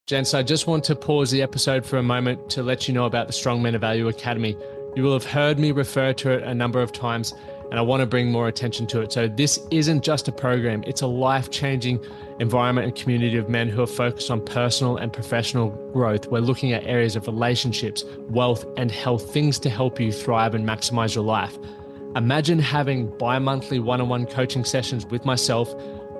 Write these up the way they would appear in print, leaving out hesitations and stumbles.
Gents, I just want to pause the episode for a moment to let you know about the Strong Men of Value Academy. You will have heard me refer to it a number of times, and I want to bring more attention to it. So this isn't just a program, it's a life-changing environment and community of men who are focused on personal and professional growth. We're looking at areas of relationships, wealth, and health, things to help you thrive and maximize your life. Imagine having bi-monthly one-on-one coaching sessions with myself,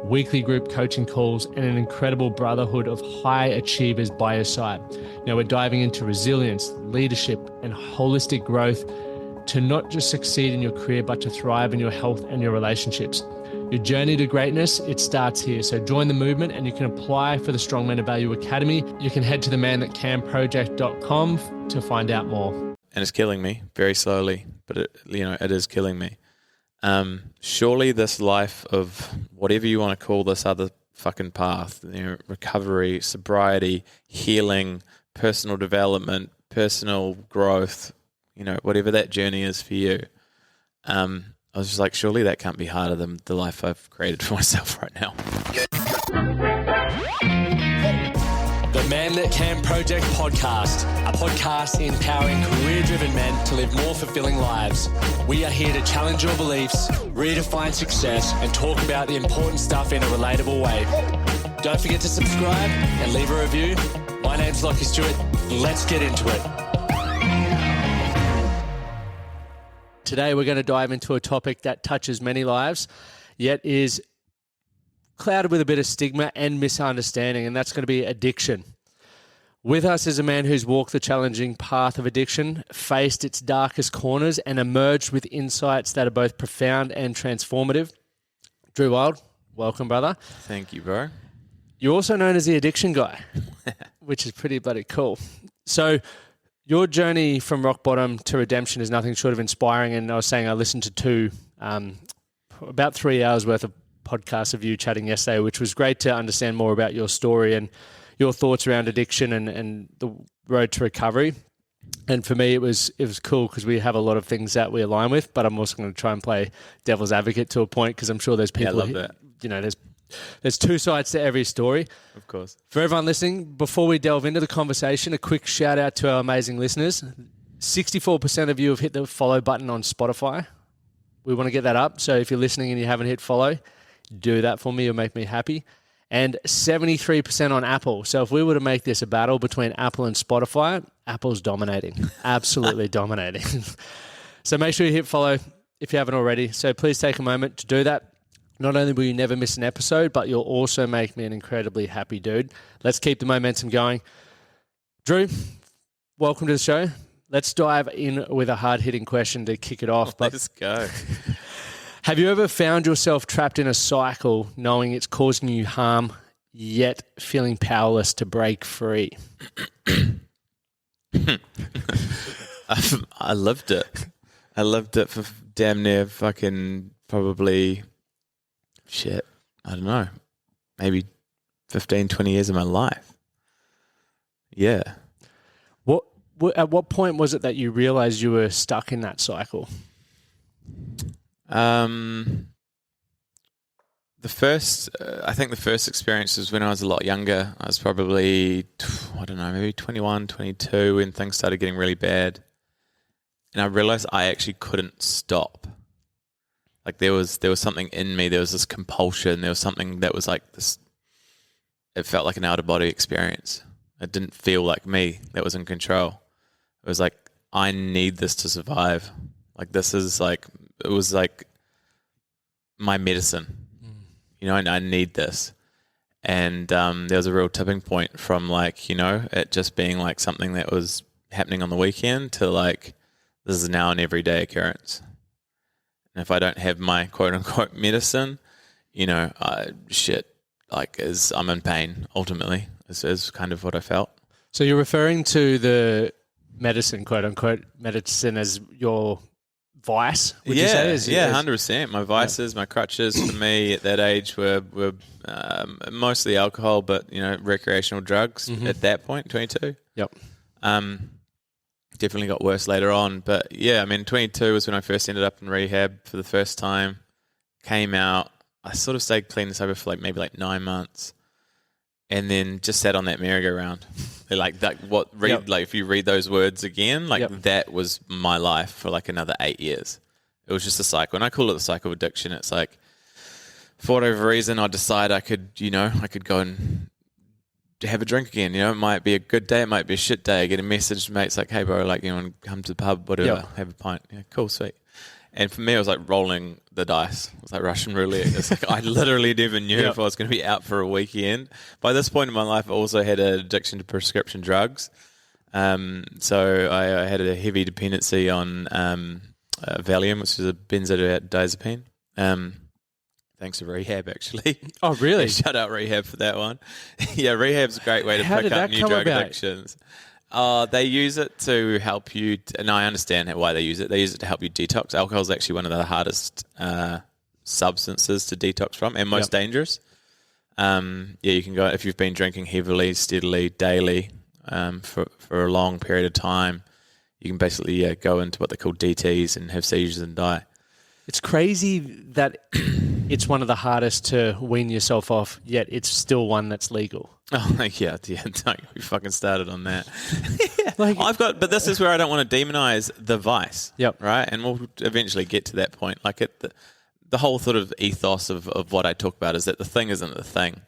weekly group coaching calls, and an incredible brotherhood of high achievers by your side. Now we're diving into resilience, leadership, and holistic growth to not just succeed in your career, but to thrive in your health and your relationships. Your journey to greatness, it starts here. So join the movement and you can apply for the Strong Men of Value Academy. You can head to themanthatcanproject.com to find out more. And it's killing me very slowly, but it is killing me. Surely this life of whatever you want to call this other fucking path, recovery, sobriety, healing, personal development, personal growth, whatever that journey is for you. I was just like, surely that can't be harder than the life I've created for myself right now. The Man That Can Project podcast, a podcast empowering career-driven men to live more fulfilling lives. We are here to challenge your beliefs, redefine success, and talk about the important stuff in a relatable way. Don't forget to subscribe and leave a review. My name's Lachlan Stuart. Let's get into it. Today we're going to dive into a topic that touches many lives, yet is clouded with a bit of stigma and misunderstanding, and that's going to be addiction. With us is a man who's walked the challenging path of addiction, faced its darkest corners, and emerged with insights that are both profound and transformative. Drew Wilde, welcome, brother. Thank you, bro. You're also known as the addiction guy, which is pretty bloody cool. So your journey from rock bottom to redemption is nothing short of inspiring, and I was saying I listened to about 3 hours worth of podcast of you chatting yesterday, which was great to understand more about your story and your thoughts around addiction and the road to recovery. And for me, it was cool because we have a lot of things that we align with, but I'm also going to try and play devil's advocate to a point because I'm sure there's people, I love that. There's two sides to every story. Of course. For everyone listening, before we delve into the conversation, a quick shout out to our amazing listeners. 64% of you have hit the follow button on Spotify. We want to get that up. So if you're listening and you haven't hit follow, do that for me. It'll make me happy. And 73% on Apple. So if we were to make this a battle between Apple and Spotify, Apple's dominating. Absolutely dominating. So make sure you hit follow if you haven't already. So please take a moment to do that. Not only will you never miss an episode, but you'll also make me an incredibly happy dude. Let's keep the momentum going. Drew, welcome to the show. Let's dive in with a hard-hitting question to kick it off. Let's go. Have you ever found yourself trapped in a cycle knowing it's causing you harm, yet feeling powerless to break free? I loved it. I loved it for damn near fucking probably, I don't know, maybe 15, 20 years of my life. Yeah. At what point was it that you realized you were stuck in that cycle? I think the first experience was when I was a lot younger. I was probably, maybe 21, 22 when things started getting really bad. And I realized I actually couldn't stop. Like there was something in me. There was this compulsion. There was something that was like this. It felt like an out of body experience. It didn't feel like me that was in control. It was like, I need this to survive. Like this is like, it was like my medicine, and I need this. And there was a real tipping point from like, it just being like something that was happening on the weekend to like, this is now an everyday occurrence. And if I don't have my quote unquote medicine, I'm in pain ultimately is kind of what I felt. So you're referring to the medicine, quote unquote, medicine as your vice, would you say? 100%. My vices, my crutches for me at that age were mostly alcohol, but, recreational drugs at that point, 22. Yep. Definitely got worse later on. But, 22 was when I first ended up in rehab for the first time. Came out. I sort of stayed clean and sober for maybe 9 months. and then just sat on that merry-go-round. Like that, like if you read those words again, like that was my life for like another 8 years. It was just a cycle. And I call it the cycle of addiction. It's like, for whatever reason, I decide I could go and have a drink again. You know, it might be a good day, it might be a shit day. I get a message, mate's like, hey bro, like, you know, come to the pub, whatever, have a pint. Yeah, cool, sweet. And for me, it was like rolling the dice. It was like Russian roulette. It's like I literally never knew if I was going to be out for a weekend. By this point in my life, I also had an addiction to prescription drugs. So I had a heavy dependency on Valium, which is a benzodiazepine. Thanks to rehab, actually. Oh, really? Shout out rehab for that one. Yeah, rehab's a great way to pick up new drug addictions. They use it to help you, and I understand why they use it. They use it to help you detox. Alcohol is actually one of the hardest substances to detox from, and most dangerous. You can go, if you've been drinking heavily, steadily, daily, for a long period of time, you can basically go into what they call DTs and have seizures and die. It's crazy that it's one of the hardest to wean yourself off, yet it's still one that's legal. Oh, yeah, don't we fucking started on that. But this is where I don't want to demonize the vice. Yep. Right? And we'll eventually get to that point. Like the whole sort of ethos of what I talk about is that the thing isn't the thing.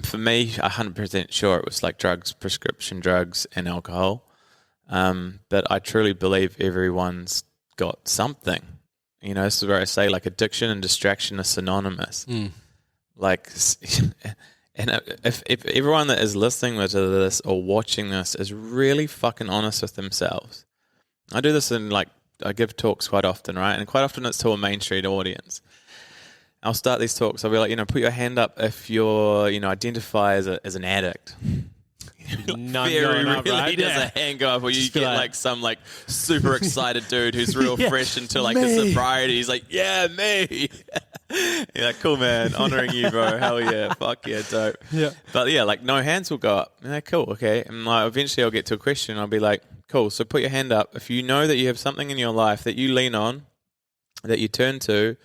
For me, 100% sure it was like drugs, prescription drugs, and alcohol. But I truly believe everyone's got something. You know, this is where I say like addiction and distraction are synonymous. Like, and if everyone that is listening to this or watching this is really fucking honest with themselves. I do this I give talks quite often, right? And quite often it's to a Main Street audience. I'll start these talks. I'll be like, put your hand up if you're, identify as an addict. Very rarely does a hand go up where you get like some like super excited dude who's real fresh into like his sobriety. He's like, yeah, me. You're like, cool, man. Honoring you, bro. Hell yeah. Fuck yeah, dope. Yeah. But yeah, like no hands will go up. Yeah, cool. Okay. And like eventually I'll get to a question. I'll be like, cool. So put your hand up if you know that you have something in your life that you lean on, that you turn to,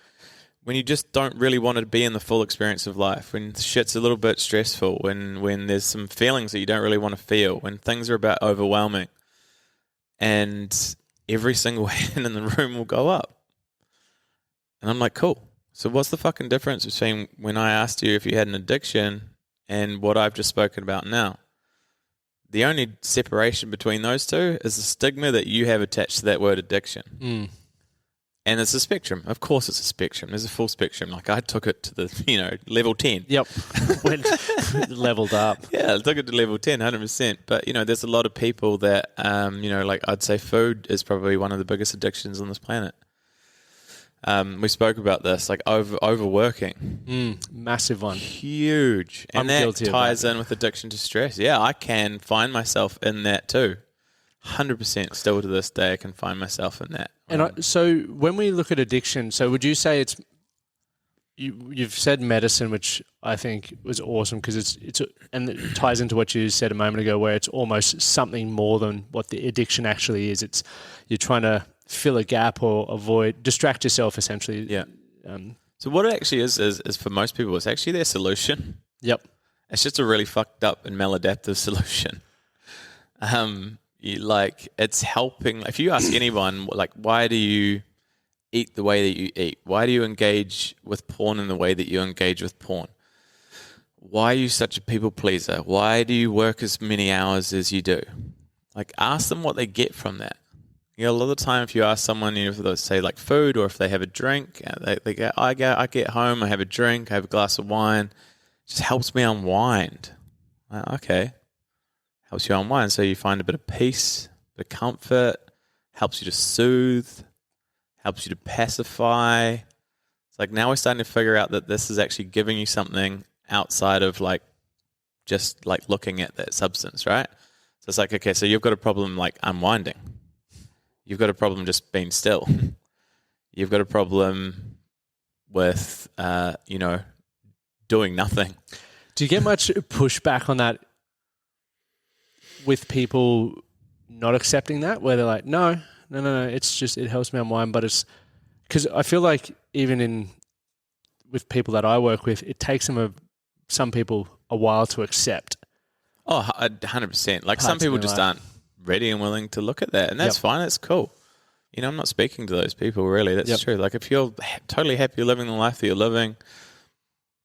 when you just don't really want to be in the full experience of life, when shit's a little bit stressful, when there's some feelings that you don't really want to feel, when things are about overwhelming, and every single hand in the room will go up. And I'm like, cool. So what's the fucking difference between when I asked you if you had an addiction and what I've just spoken about now? The only separation between those two is the stigma that you have attached to that word addiction. And it's a spectrum. Of course it's a spectrum. There's a full spectrum. Like I took it to the, level 10. Yep. Went leveled up. Yeah, I took it to level 10, 100%. But, there's a lot of people that, like I'd say food is probably one of the biggest addictions on this planet. We spoke about this, like overworking. Massive one. Huge. And that ties in with addiction to stress. Yeah, I can find myself in that too. 100% still to this day I can find myself in that. And so when we look at addiction, so would you say it's you've said medicine, which I think was awesome because and it ties into what you said a moment ago, where it's almost something more than what the addiction actually is. It's you're trying to fill a gap or distract yourself essentially. Yeah. So what it actually is for most people, it's actually their solution. Yep. It's just a really fucked up and maladaptive solution. It's helping. If you ask anyone, like, why do you eat the way that you eat? Why do you engage with porn in the way that you engage with porn? Why are you such a people pleaser? Why do you work as many hours as you do? Like, ask them what they get from that. A lot of the time, if you ask someone, if they say like food or if they have a drink, they go, I get home, I have a drink, I have a glass of wine. It just helps me unwind. Like, okay. Helps you unwind, so you find a bit of peace, a bit of comfort, helps you to soothe, helps you to pacify. It's like now we're starting to figure out that this is actually giving you something outside of like just like looking at that substance, right? So it's like, okay, so you've got a problem like unwinding. You've got a problem just being still. You've got a problem with, doing nothing. Do you get much pushback on that with people not accepting that, where they're like, no, it's just, it helps me unwind, but it's, because I feel like even with people that I work with, it takes them some people a while to accept. Oh, 100%. Like, Parts some people of their just life. aren't ready and willing to look at that. And that's fine. That's cool. You know, I'm not speaking to those people, really. That's true. Like, if you're totally happy living the life that you're living,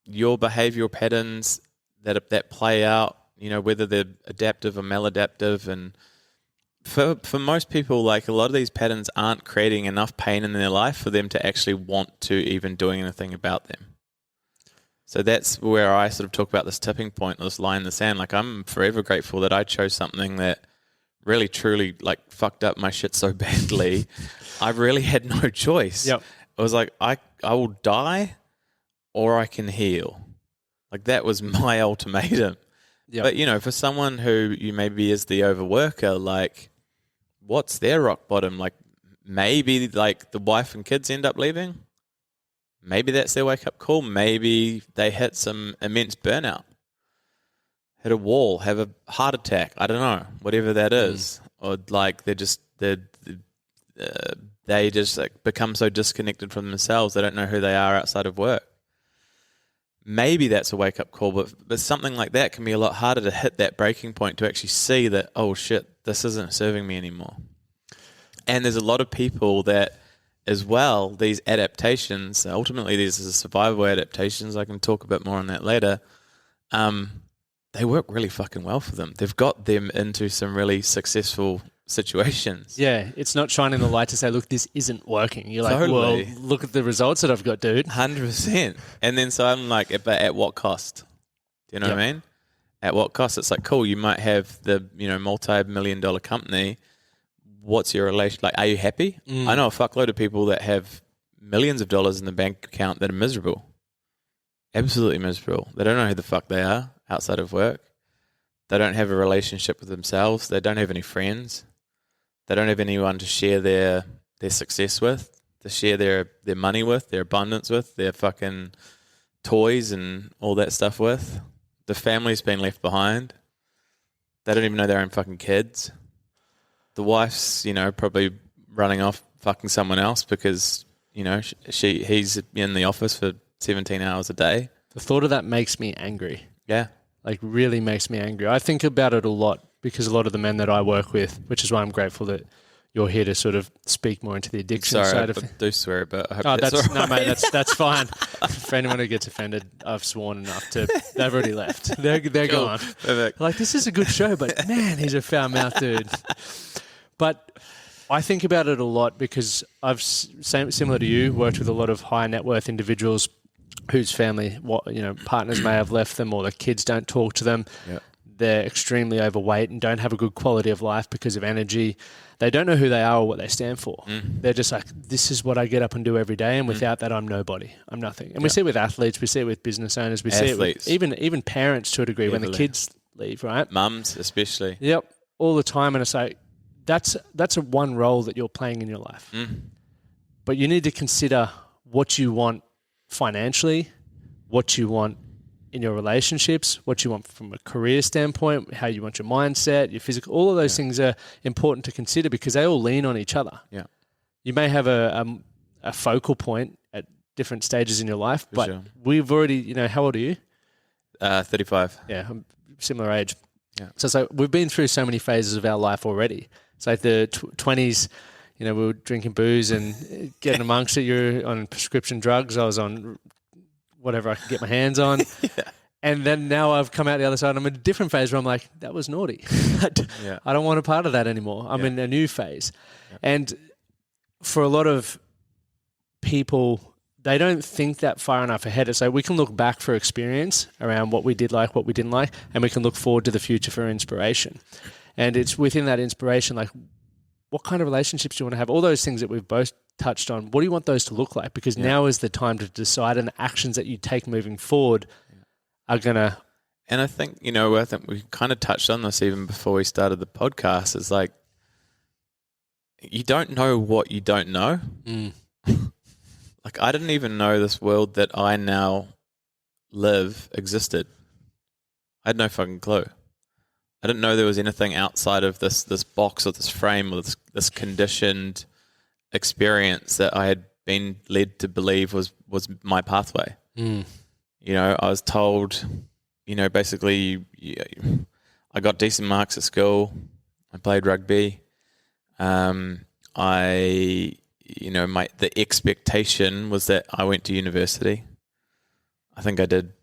your behavioral patterns that play out, you know, whether they're adaptive or maladaptive, and for most people, like, a lot of these patterns aren't creating enough pain in their life for them to actually want to even do anything about them. So that's where I sort of talk about this tipping point, this line in the sand. Like, I'm forever grateful that I chose something that really, truly, like, fucked up my shit so badly. I really had no choice. Yep. It was like, I will die or I can heal. Like, that was my ultimatum. Yep. But, you know, for someone who you maybe is the overworker, like, what's their rock bottom? Like, maybe, like, the wife and kids end up leaving. Maybe that's their wake-up call. Maybe they hit some immense burnout, hit a wall, have a heart attack. I don't know, whatever that is. Or, like, they just like, become so disconnected from themselves they don't know who they are outside of work. Maybe that's a wake-up call, but something like that can be a lot harder to hit that breaking point, to actually see that, oh shit, this isn't serving me anymore. And there's a lot of people that, as well, these adaptations, ultimately these are survival adaptations, I can talk a bit more on that later, they work really fucking well for them. They've got them into some really successful situations. Yeah, it's not shining the light to say, look, this isn't working. You're like, Totally. well, look at the results that I've got, dude. 100%. And then so I'm like, but at what cost? Do you know what I mean? At what cost? It's like, cool, you might have the, you know, multi-million-dollar company. What's your relation? Like, are you happy? I know a fuckload of people that have millions of dollars in the bank account that are miserable. Absolutely miserable. They don't know who the fuck they are outside of work. They don't have a relationship with themselves. They don't have any friends. They don't have anyone to share their success with, to share their money with, their abundance with, their fucking toys and all that stuff with. The family's been left behind. They don't even know their own fucking kids. The wife's, you know, probably running off fucking someone else because, you know, he's in the office for 17 hours a day. The thought of that makes me angry. Yeah. Like, really makes me angry. I think about it a lot because a lot of the men that I work with, which is why I'm grateful that you're here to sort of speak more into the addiction side of I do swear, but I hope that's all right. no, mate. That's fine. For anyone who gets offended, I've sworn enough to. They've already left. They're Cool. gone. Perfect. Like, this is a good show, but man, he's a foul mouth dude. But I think about it a lot because I've, similar to you, worked with a lot of high net worth individuals whose family, partners may have left them, or the kids don't talk to them. Yeah. They're extremely overweight and don't have a good quality of life because of energy. They don't know who they are or what they stand for. They're just like, this is what I get up and do every day, and without that, I'm nobody. I'm nothing. And we see it with athletes, we see it with business owners, we see it with even parents to a degree when the kids leave, right? Mums especially. Yep, all the time. And it's like, that's a one role that you're playing in your life. But you need to consider what you want financially, what you want in your relationships, what you want from a career standpoint, how you want your mindset, your physical, all of those things are important to consider because they all lean on each other. Yeah. You may have a focal point at different stages in your life, but sure. we've already, how old are you? 35. Yeah, I'm similar age. Yeah. So we've been through so many phases of our life already. It's like the 20s, we were drinking booze and getting amongst it. You're on prescription drugs. I was on whatever I could get my hands on. And then now I've come out the other side. I'm in a different phase where I'm like, that was naughty. I don't want a part of that anymore. I'm in a new phase. And for a lot of people, they don't think that far enough ahead. So we can look back for experience around what we did like, what we didn't like, and we can look forward to the future for inspiration. And it's within that inspiration, like, what kind of relationships do you want to have? All those things that we've both touched on, what do you want those to look like? Because now is the time to decide, and the actions that you take moving forward are going to... And I think, I think we kind of touched on this even before we started the podcast. It's like, you don't know what you don't know. Like, I didn't even know this world that I now live existed. I had no fucking clue. I didn't know there was anything outside of this box or this frame or this conditioned experience that I had been led to believe was my pathway. I was told, basically I got decent marks at school. I played rugby. The expectation was that I went to university. I think I did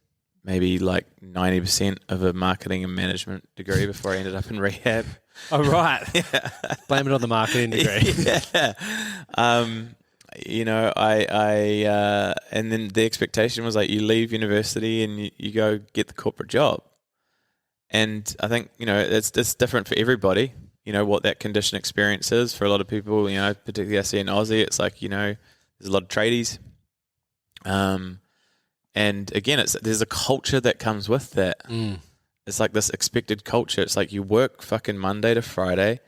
maybe like 90% of a marketing and management degree before I ended up in rehab. Oh, right. Yeah. Blame it on the marketing degree. Yeah. And then the expectation was like you leave university and you go get the corporate job. And I think, it's different for everybody, what that condition experience is. For a lot of people, particularly I see in Aussie, it's like, there's a lot of tradies. And again, there's a culture that comes with that. It's like this expected culture. It's like you work fucking Monday to Friday.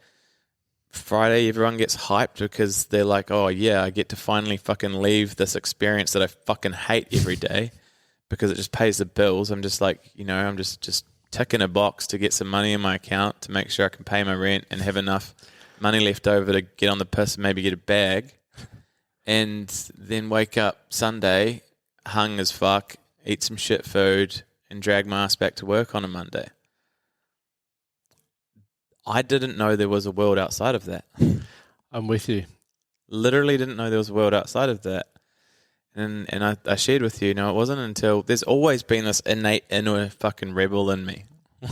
Friday, everyone gets hyped because they're like, oh yeah, I get to finally fucking leave this experience that I fucking hate every day because it just pays the bills. I'm just like, I'm just ticking a box to get some money in my account to make sure I can pay my rent and have enough money left over to get on the piss and maybe get a bag. And then wake up Sunday, hung as fuck, eat some shit food, and drag my ass back to work on a Monday. I didn't know there was a world outside of that. I'm with you. Literally didn't know there was a world outside of that. And I shared with you, it wasn't until there's always been this innate inner fucking rebel in me.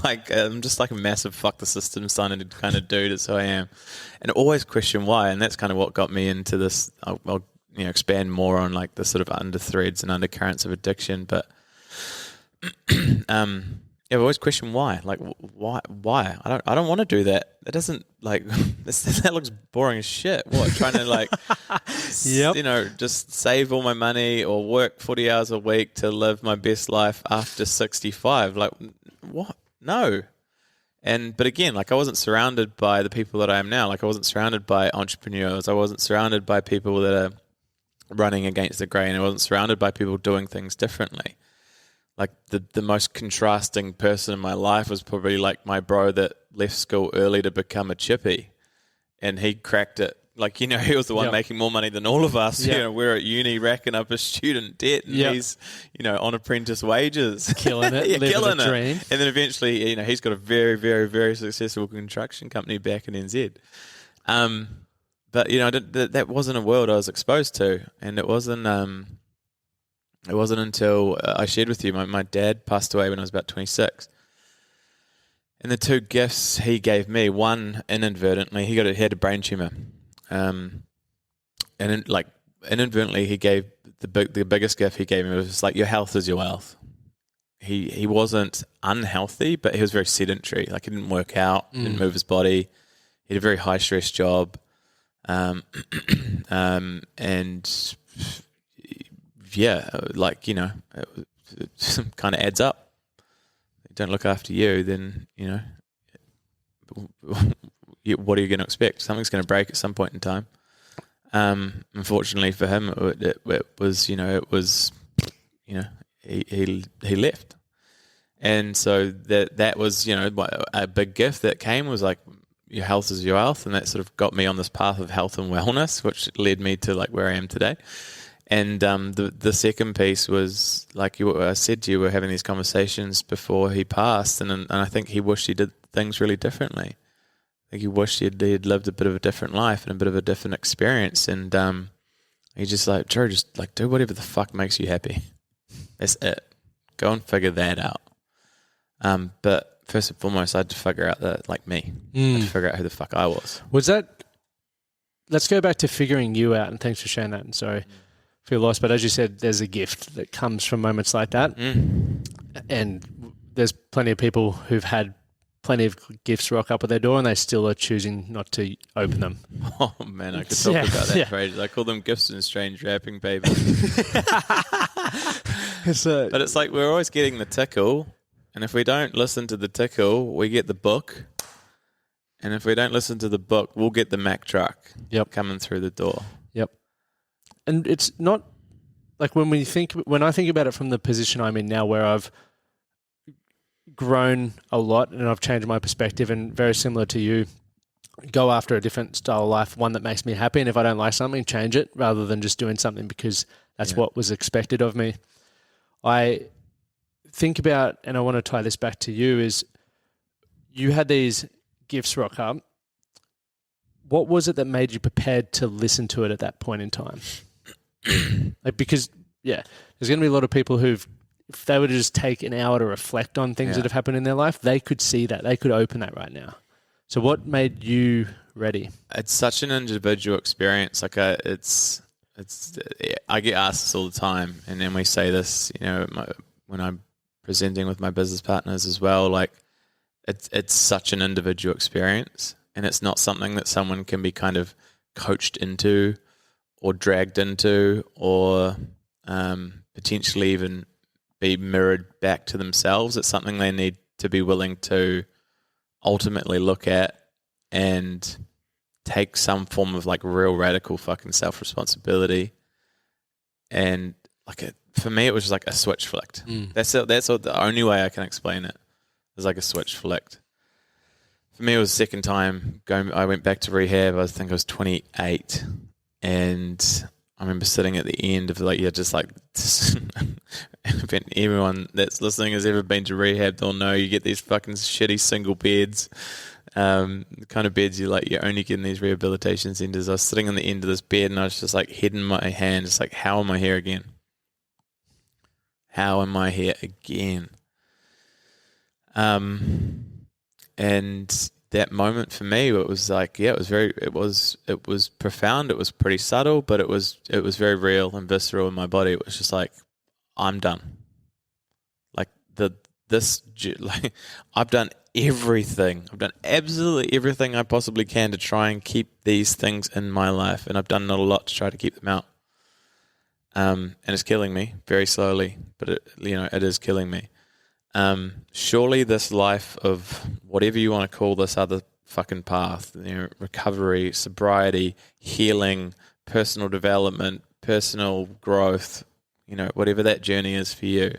Like, I'm just like a massive fuck the system son kind of dude. It's who I am. And always question why. And that's kind of what got me into this. I'll expand more on like the sort of underthreads and undercurrents of addiction. But I've always questioned why. Like, why? I don't want to do that. It doesn't like that looks boring as shit. What, trying to like, just save all my money or work 40 hours a week to live my best life after 65? Like, what? No. But again, like I wasn't surrounded by the people that I am now. Like I wasn't surrounded by entrepreneurs. I wasn't surrounded by people that are running against the grain. I wasn't surrounded by people doing things differently. Like the most contrasting person in my life was probably like my bro that left school early to become a chippy, and he cracked it. Like, he was the one making more money than all of us. Yep. We're at uni racking up a student debt, and he's, on apprentice wages. Killing it, living killing a dream. And then eventually, he's got a very, very, very successful construction company back in NZ. But, that wasn't a world I was exposed to. And it wasn't until I shared with you, my dad passed away when I was about 26. And the two gifts he gave me, one inadvertently, he had a brain tumor. And inadvertently he gave the biggest gift he gave me was like, your health is your wealth. He wasn't unhealthy, but he was very sedentary. Like, he didn't work out, didn't move his body. He had a very high stress job. And it kind of adds up. If you don't look after you, then, what are you going to expect? Something's going to break at some point in time. Unfortunately for him, it was he left. And so that was, a big gift that came was like, your health is your wealth. And that sort of got me on this path of health and wellness, which led me to like where I am today. And the second piece was, like I said to you, we're having these conversations before he passed, and I think he wished he did things really differently. I think he wished he'd lived a bit of a different life and a bit of a different experience. And he's just like, Drew, just like do whatever the fuck makes you happy. That's it. Go and figure that out. But first and foremost, I had to figure out that, like me, I had to figure out who the fuck I was. Was that? Let's go back to figuring you out, and thanks for sharing that. And sorry for your loss, but as you said, there's a gift that comes from moments like that, and there's plenty of people who've had plenty of gifts rock up at their door and they still are choosing not to open them. Oh man, I could talk about that for ages. I call them gifts in strange wrapping paper. But it's like we're always getting the tickle, and if we don't listen to the tickle, we get the book, and if we don't listen to the book, we'll get the Mack truck coming through the door. Yep. And it's not like when I think about it from the position I'm in now, where I've grown a lot and I've changed my perspective, and very similar to you, go after a different style of life, one that makes me happy. And if I don't like something, change it rather than just doing something because that's what was expected of me. I think about, and I want to tie this back to you, is you had these gifts rock up. What was it that made you prepared to listen to it at that point in time? Because, there's going to be a lot of people who've, if they were to just take an hour to reflect on things that have happened in their life, they could see that. They could open that right now. So what made you ready? It's such an individual experience. Like I get asked this all the time, and then we say this, when I'm presenting with my business partners as well. Like it's such an individual experience, and it's not something that someone can be kind of coached into, or dragged into, or potentially even be mirrored back to themselves. It's something they need to be willing to ultimately look at and take some form of like real radical fucking self-responsibility. And for me, it was just like a switch flicked. That's the only way I can explain it, is like a switch flicked. For me, it was the second time I went back to rehab. I think I was 28, and I remember sitting at the end of if everyone that's listening has ever been to rehab, they'll know you get these fucking shitty single beds, the kind of beds you only get in these rehabilitation centers. I was sitting on the end of this bed, and I was just like head in my hand, just like, how am I here again? How am I here again? And that moment for me, it was like, it was profound. It was pretty subtle, but it was very real and visceral in my body. It was just like, I'm done. I've done everything. I've done absolutely everything I possibly can to try and keep these things in my life, and I've done not a lot to try to keep them out. And it's killing me very slowly, but it is killing me. Surely this life of whatever you want to call this other fucking path, recovery, sobriety, healing, personal development, personal growth, whatever that journey is for you.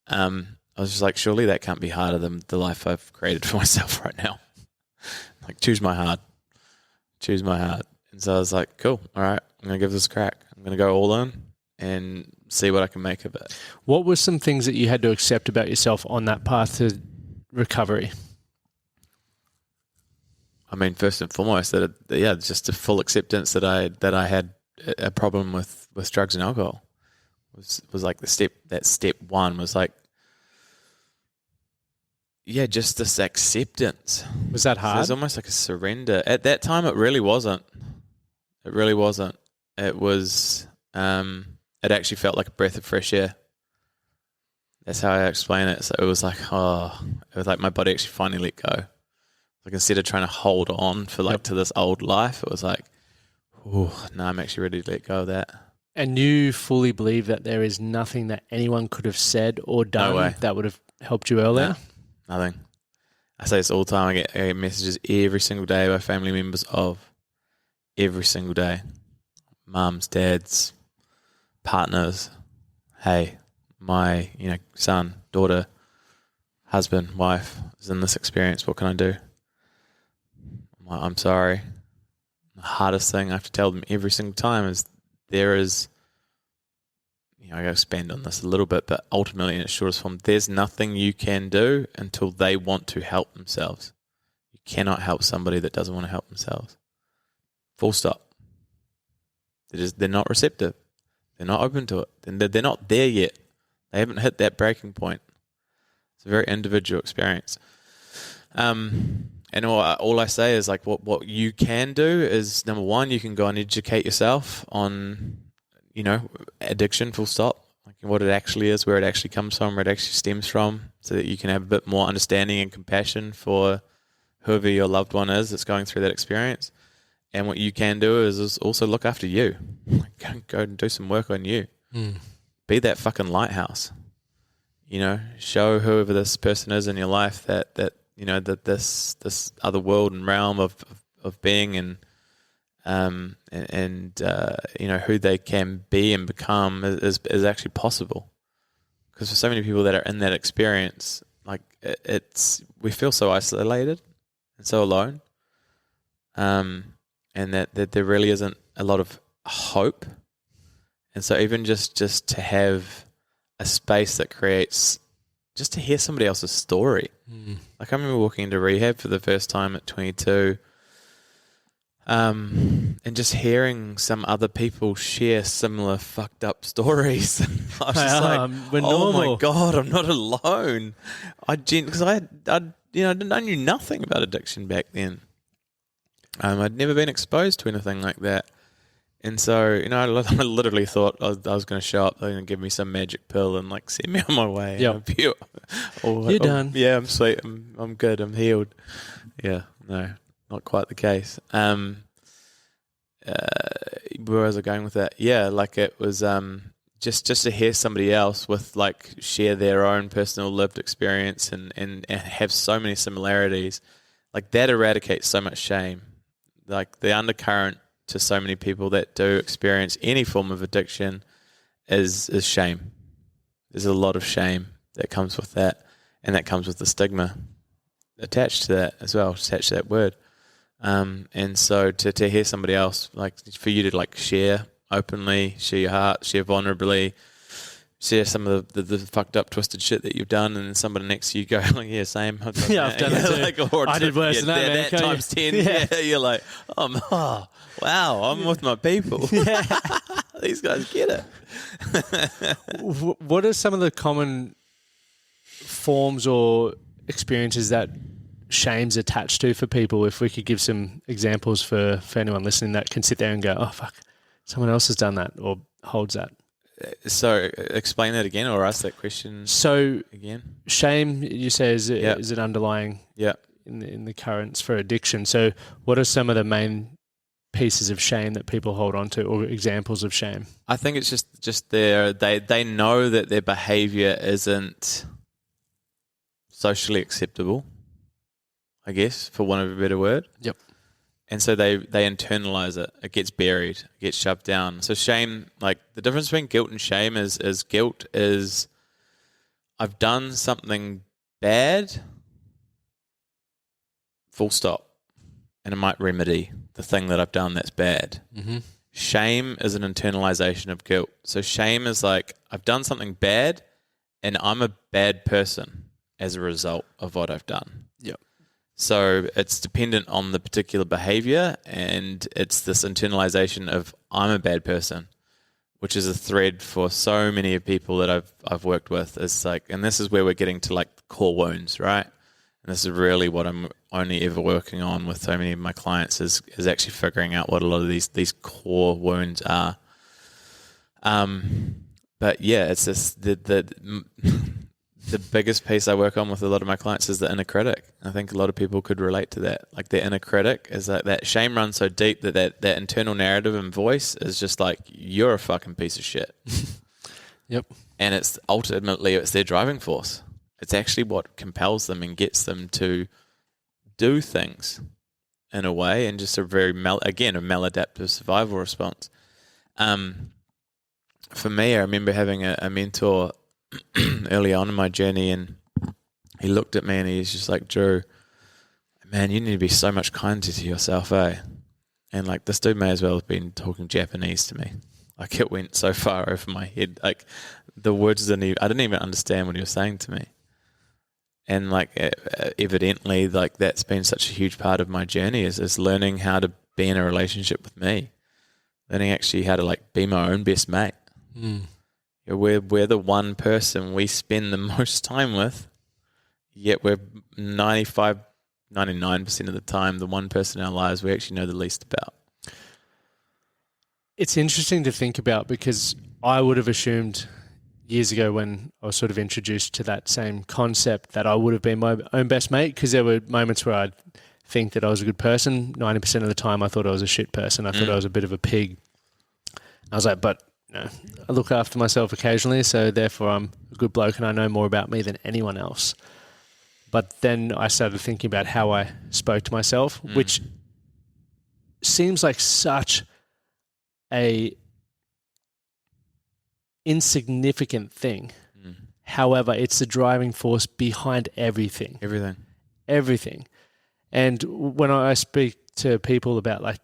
I was just like, surely that can't be harder than the life I've created for myself right now. Like, choose my heart. And so I was like, cool, all right, I'm going to give this a crack. I'm going to go all in and see what I can make of it. What were some things that you had to accept about yourself on that path to recovery? I mean, first and foremost, just a full acceptance that I had a problem with drugs and alcohol was like step one was like, just this acceptance. Was that hard? So it was almost like a surrender. At that time, it really wasn't. It was, it actually felt like a breath of fresh air. That's how I explain it. So it was like, my body actually finally let go. Like, instead of trying to hold on to this old life, it was like, I'm actually ready to let go of that. And you fully believe that there is nothing that anyone could have said or done that would have helped you earlier? No, nothing. I say this all the time. I get messages every single day by family members every single day. Mums, dads, partners. Hey, my son, daughter, husband, wife is in this experience. What can I do? I'm sorry. The hardest thing I have to tell them every single time is there is, I got to expand on this a little bit, but ultimately in its shortest form, there's nothing you can do until they want to help themselves. You cannot help somebody that doesn't want to help themselves. Full stop. They're not receptive. They're not open to it. They're not there yet. They haven't hit that breaking point. It's a very individual experience. And all I say is like what you can do is, number one, you can go and educate yourself on, addiction, full stop, like what it actually is, where it actually comes from, where it actually stems from, so that you can have a bit more understanding and compassion for whoever your loved one is that's going through that experience. And what you can do is also look after you. Go and do some work on you. Be that fucking lighthouse. Show whoever this person is in your life that this other world and realm of being and who they can be and become is actually possible. Because for so many people that are in that experience, like we feel so isolated and so alone, and that there really isn't a lot of hope. And so even just to have a space that creates just to hear somebody else's story. Like I remember walking into rehab for the first time at 22, and just hearing some other people share similar fucked up stories. I was just like, we're oh normal. my God, I'm not alone. Because I knew nothing about addiction back then. I'd never been exposed to anything like that. And so, I literally thought I was going to show up, they're going to give me some magic pill and like send me on my way. Yep. You're done. Yeah, I'm sweet. I'm good. I'm healed. Yeah, no, not quite the case. Where was I going with that? Yeah, like it was just to hear somebody else with like share their own personal lived experience and have so many similarities, like that eradicates so much shame. Like the undercurrent to so many people that do experience any form of addiction is shame. There's a lot of shame that comes with that, and that comes with the stigma attached to that as well, attached to that word. And so to hear somebody else, like for you to like share openly, share your heart, share vulnerably, share some of the fucked up, twisted shit that you've done, and then somebody next to you go, like, yeah, same. I've done it too. Like, I did worse than that, man. That times 10. Yeah, you're like, wow, I'm with my people. These guys get it. What are some of the common forms or experiences that shame's attached to for people? If we could give some examples for anyone listening that can sit there and go, oh, fuck, someone else has done that or holds that. So explain that again, or ask that question again. Shame, you say, is an underlying in the currents for addiction. So what are some of the main pieces of shame that people hold on to, or examples of shame? I think it's just they know that their behavior isn't socially acceptable, I guess, for want of a better word. Yep. And so they internalize it. It gets buried. It gets shoved down. So shame, like the difference between guilt and shame is guilt is I've done something bad, full stop, and it might remedy the thing that I've done that's bad. Mm-hmm. Shame is an internalization of guilt. So shame is like I've done something bad and I'm a bad person as a result of what I've done. Yep. So it's dependent on the particular behavior, and it's this internalization of I'm a bad person, which is a thread for so many people that I've worked with. It's like, and this is where we're getting to like core wounds, right? And this is really what I'm only ever working on with so many of my clients is actually figuring out what a lot of these core wounds are. But yeah, it's this the biggest piece I work on with a lot of my clients is the inner critic. I think a lot of people could relate to that. Like the inner critic is like that shame runs so deep that internal narrative and voice is just like, you're a fucking piece of shit. Yep. And it's ultimately, it's their driving force. It's actually what compels them and gets them to do things in a way, and just a very, a maladaptive survival response. For me, I remember having a mentor early on in my journey, and he looked at me and he's just like, Drew, man, you need to be so much kinder to yourself, eh? And like, this dude may as well have been talking Japanese to me. Like, it went so far over my head. Like, the words I didn't even understand what he was saying to me. And like, evidently, like, that's been such a huge part of my journey is learning how to be in a relationship with me, learning actually how to like be my own best mate. We're the one person we spend the most time with, yet we're 99% of the time the one person in our lives we actually know the least about. It's interesting to think about, because I would have assumed years ago when I was sort of introduced to that same concept that I would have been my own best mate, because there were moments where I'd think that I was a good person. 90% of the time I thought I was a shit person. I thought I was a bit of a pig. I was like, but I look after myself occasionally, so therefore I'm a good bloke and I know more about me than anyone else. But then I started thinking about how I spoke to myself, which seems like such a insignificant thing. However, it's the driving force behind everything. Everything. And when I speak to people about, like,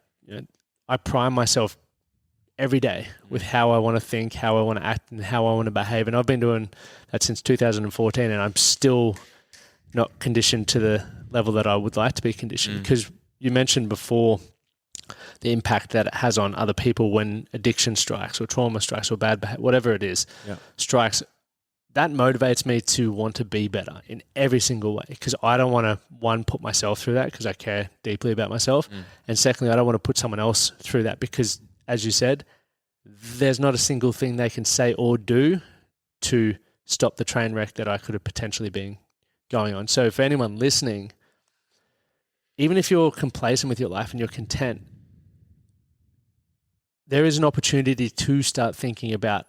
I prime myself every day with how I want to think, how I want to act, and how I want to behave. And I've been doing that since 2014, and I'm still not conditioned to the level that I would like to be conditioned. Because you mentioned before the impact that it has on other people when addiction strikes or trauma strikes or bad behavior, whatever it is, strikes. That motivates me to want to be better in every single way, because I don't want to, one, put myself through that because I care deeply about myself. And secondly, I don't want to put someone else through that because, as you said, there's not a single thing they can say or do to stop the train wreck that I could have potentially been going on. So for anyone listening, even if you're complacent with your life and you're content, there is an opportunity to start thinking about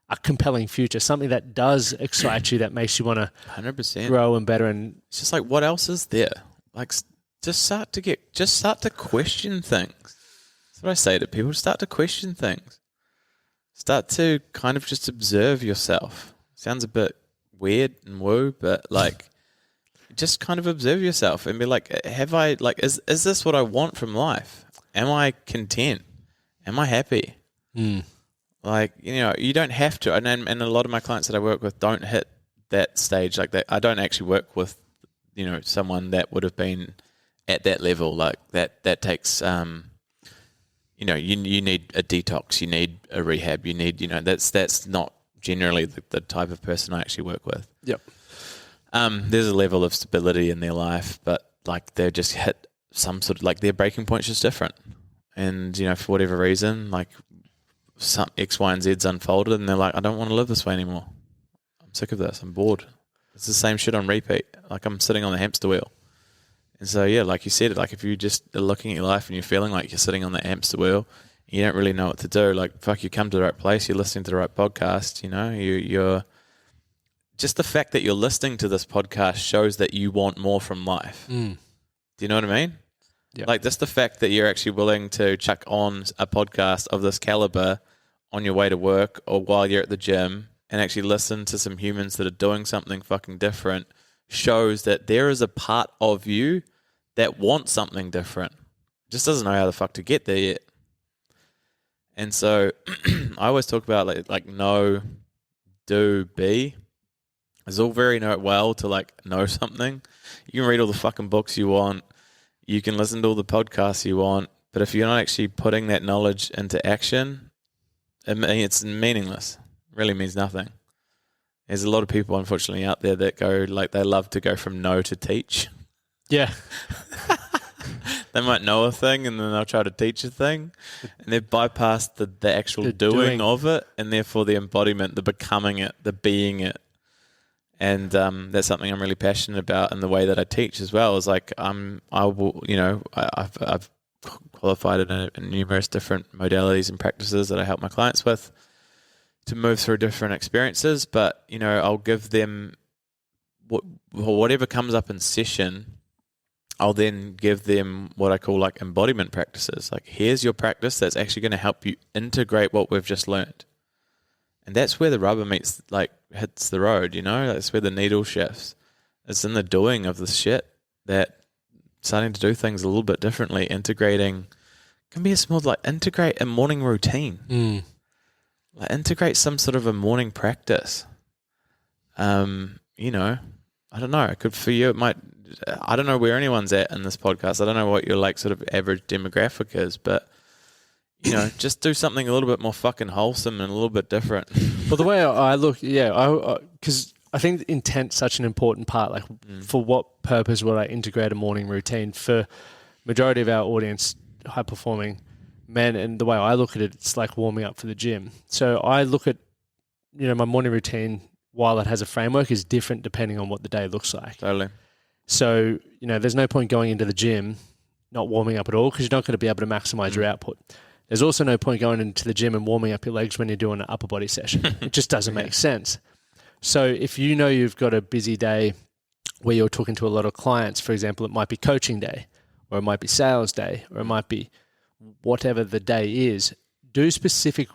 a compelling future, something that does excite you, that makes you want to 100% grow and better. And it's just like, what else is there? Like, just start to question things. That's what I say to people. Start to question things. Start to kind of just observe yourself. Sounds a bit weird and woo, but like, just kind of observe yourself and be like, is this what I want from life? Am I content? Am I happy? Like, you don't have to. And a lot of my clients that I work with don't hit that stage like that. I don't actually work with, someone that would have been at that level. Like that takes, you need a detox, you need a rehab, you need, that's not generally the type of person I actually work with. Yep. There's a level of stability in their life, but like they just hit some sort of, like, their breaking point's just different. And, for whatever reason, like, some X, Y, and Z's unfolded, and they're like, I don't want to live this way anymore. I'm sick of this. I'm bored. It's the same shit on repeat. Like, I'm sitting on the hamster wheel. And so, yeah, like you said, like, if you just are looking at your life and you're feeling like you're sitting on that hamster wheel, you don't really know what to do. Like, fuck, you come to the right place. You're listening to the right podcast. You're just the fact that you're listening to this podcast shows that you want more from life. Do you know what I mean? Yep. Like, just the fact that you're actually willing to chuck on a podcast of this caliber on your way to work or while you're at the gym and actually listen to some humans that are doing something fucking different shows that there is a part of you that wants something different. Just doesn't know how the fuck to get there yet. And so I always talk about like know, do, be. It's all very well to like know something. You can read all the fucking books you want. You can listen to all the podcasts you want. But if you're not actually putting that knowledge into action, it's meaningless. It really means nothing. There's a lot of people, unfortunately, out there that go, like, they love to go from know to teach. Yeah. They might know a thing and then they'll try to teach a thing, and they've bypassed the actual doing of it, and therefore the embodiment, the becoming it, the being it. And that's something I'm really passionate about in the way that I teach as well. Is like I've qualified in numerous different modalities and practices that I help my clients with to move through different experiences. But I'll give them whatever comes up in session. I'll then give them what I call like embodiment practices. Like, here's your practice that's actually going to help you integrate what we've just learned. And that's where the rubber hits the road, That's where the needle shifts. It's in the doing of this shit that starting to do things a little bit differently, integrating can be a small, like, integrate a morning routine. Like, integrate some sort of a morning practice. I don't know. It could, for you, it might, I don't know where anyone's at in this podcast. I don't know what your like sort of average demographic is, but just do something a little bit more fucking wholesome and a little bit different. Well, the way I look, because I think intent's such an important part. Like, for what purpose would I integrate a morning routine? For majority of our audience, high performing men, and the way I look at it, it's like warming up for the gym. So I look at, my morning routine, while it has a framework, is different depending on what the day looks like. Totally. So, there's no point going into the gym not warming up at all, because you're not going to be able to maximize your output. There's also no point going into the gym and warming up your legs when you're doing an upper body session. It just doesn't make sense. So if you've got a busy day where you're talking to a lot of clients, for example, it might be coaching day, or it might be sales day, or it might be whatever the day is, do specific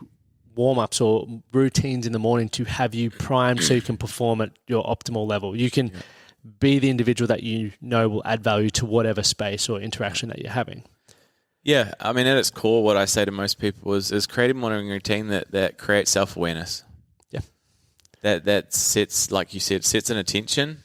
warm-ups or routines in the morning to have you primed so you can perform at your optimal level. You can be the individual that will add value to whatever space or interaction that you're having. Yeah, I mean, at its core, what I say to most people is create a morning routine that creates self-awareness. Yeah. That sets, like you said, sets an attention.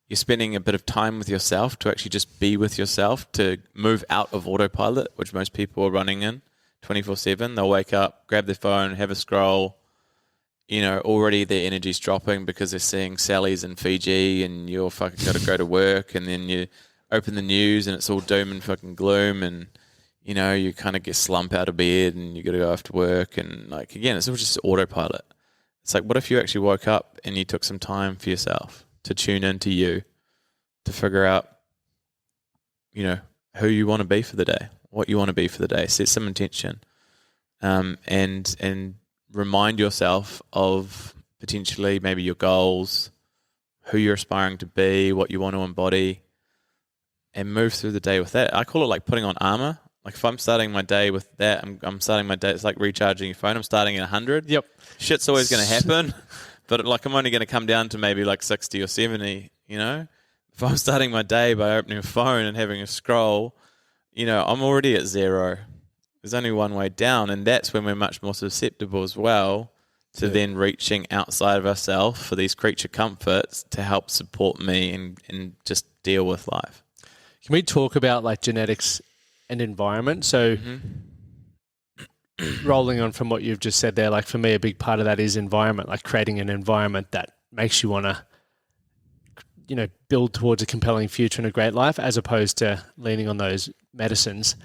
You're spending a bit of time with yourself to actually just be with yourself, to move out of autopilot, which most people are running in 24/7. They'll wake up, grab their phone, have a scroll. Already their energy's dropping because they're seeing Sally's in Fiji and you're fucking got to go to work, and then you open the news and it's all doom and fucking gloom, and you kind of get slump out of bed and you got to go after work, and like, again, it's all just autopilot. It's like, what if you actually woke up and you took some time for yourself to tune into you, to figure out, who you want to be for the day, what you want to be for the day, set some intention, and remind yourself of potentially maybe your goals, who you're aspiring to be, what you want to embody, and move through the day with that. I call it like putting on armor. Like if I'm starting my day with that, I'm starting my day, it's like recharging your phone. I'm starting at 100. Yep. Shit's always going to happen, but like I'm only going to come down to maybe like 60 or 70, If I'm starting my day by opening a phone and having a scroll, I'm already at 0. There's only one way down, and that's when we're much more susceptible as well to then reaching outside of ourselves for these creature comforts to help support me and just deal with life. Can we talk about like genetics and environment? So rolling on from what you've just said there, like for me, a big part of that is environment, like creating an environment that makes you want to, build towards a compelling future and a great life, as opposed to leaning on those medicines,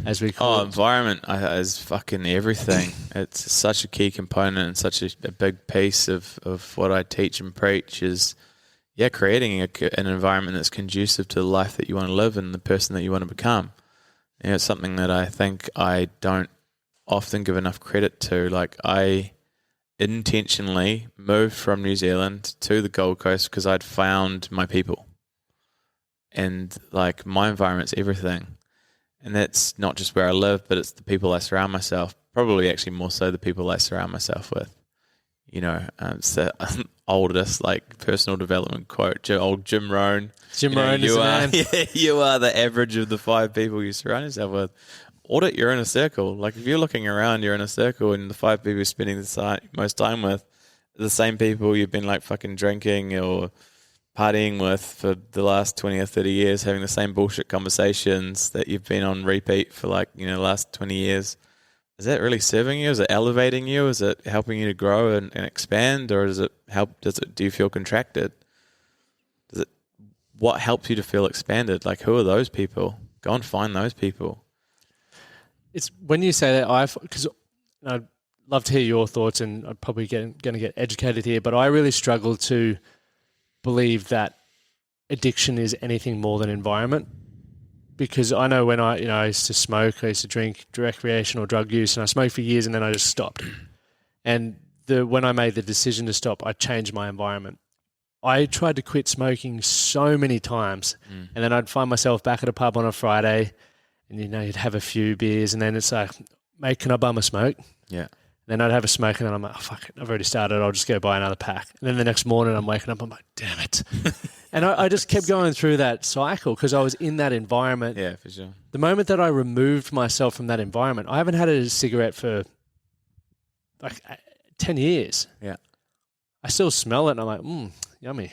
as we call it. Environment is fucking everything. It's such a key component and such a big piece of what I teach and preach is, creating an environment that's conducive to the life that you want to live and the person that you want to become. It's something that I think I don't often give enough credit to. Like, I intentionally moved from New Zealand to the Gold Coast because I'd found my people. And like, my environment's everything. And that's not just where I live, but it's the people I surround myself, probably actually more so the people I surround myself with. It's the oldest like personal development quote, old Jim Rohn. Jim Rohn is the man. You are the average of the 5 people you surround yourself with. Audit your inner circle. Like if you're looking around your inner circle and the 5 people you're spending the most time with are the same people you've been like fucking drinking or partying with for the last 20 or 30 years, having the same bullshit conversations that you've been on repeat for like, the last 20 years. Is that really serving you? Is it elevating you? Is it helping you to grow and expand? Or do you feel contracted? What helps you to feel expanded? Like, who are those people? Go and find those people. It's when you say that, because I'd love to hear your thoughts, and I'm probably going to get educated here, but I really struggle to believe that addiction is anything more than environment. Because I know when I used to smoke, I used to drink recreational drug use, and I smoked for years and then I just stopped. And when I made the decision to stop, I changed my environment. I tried to quit smoking so many times, and then I'd find myself back at a pub on a Friday, and you'd have a few beers, and then it's like, mate, can I bum a smoke? Yeah. Then I'd have a smoke, and then I'm like, oh, fuck it, I've already started, I'll just go buy another pack. And then the next morning I'm waking up, I'm like, damn it. And I just kept going through that cycle because I was in that environment. Yeah, for sure. The moment that I removed myself from that environment, I haven't had a cigarette for like 10 years. Yeah. I still smell it and I'm like, yummy.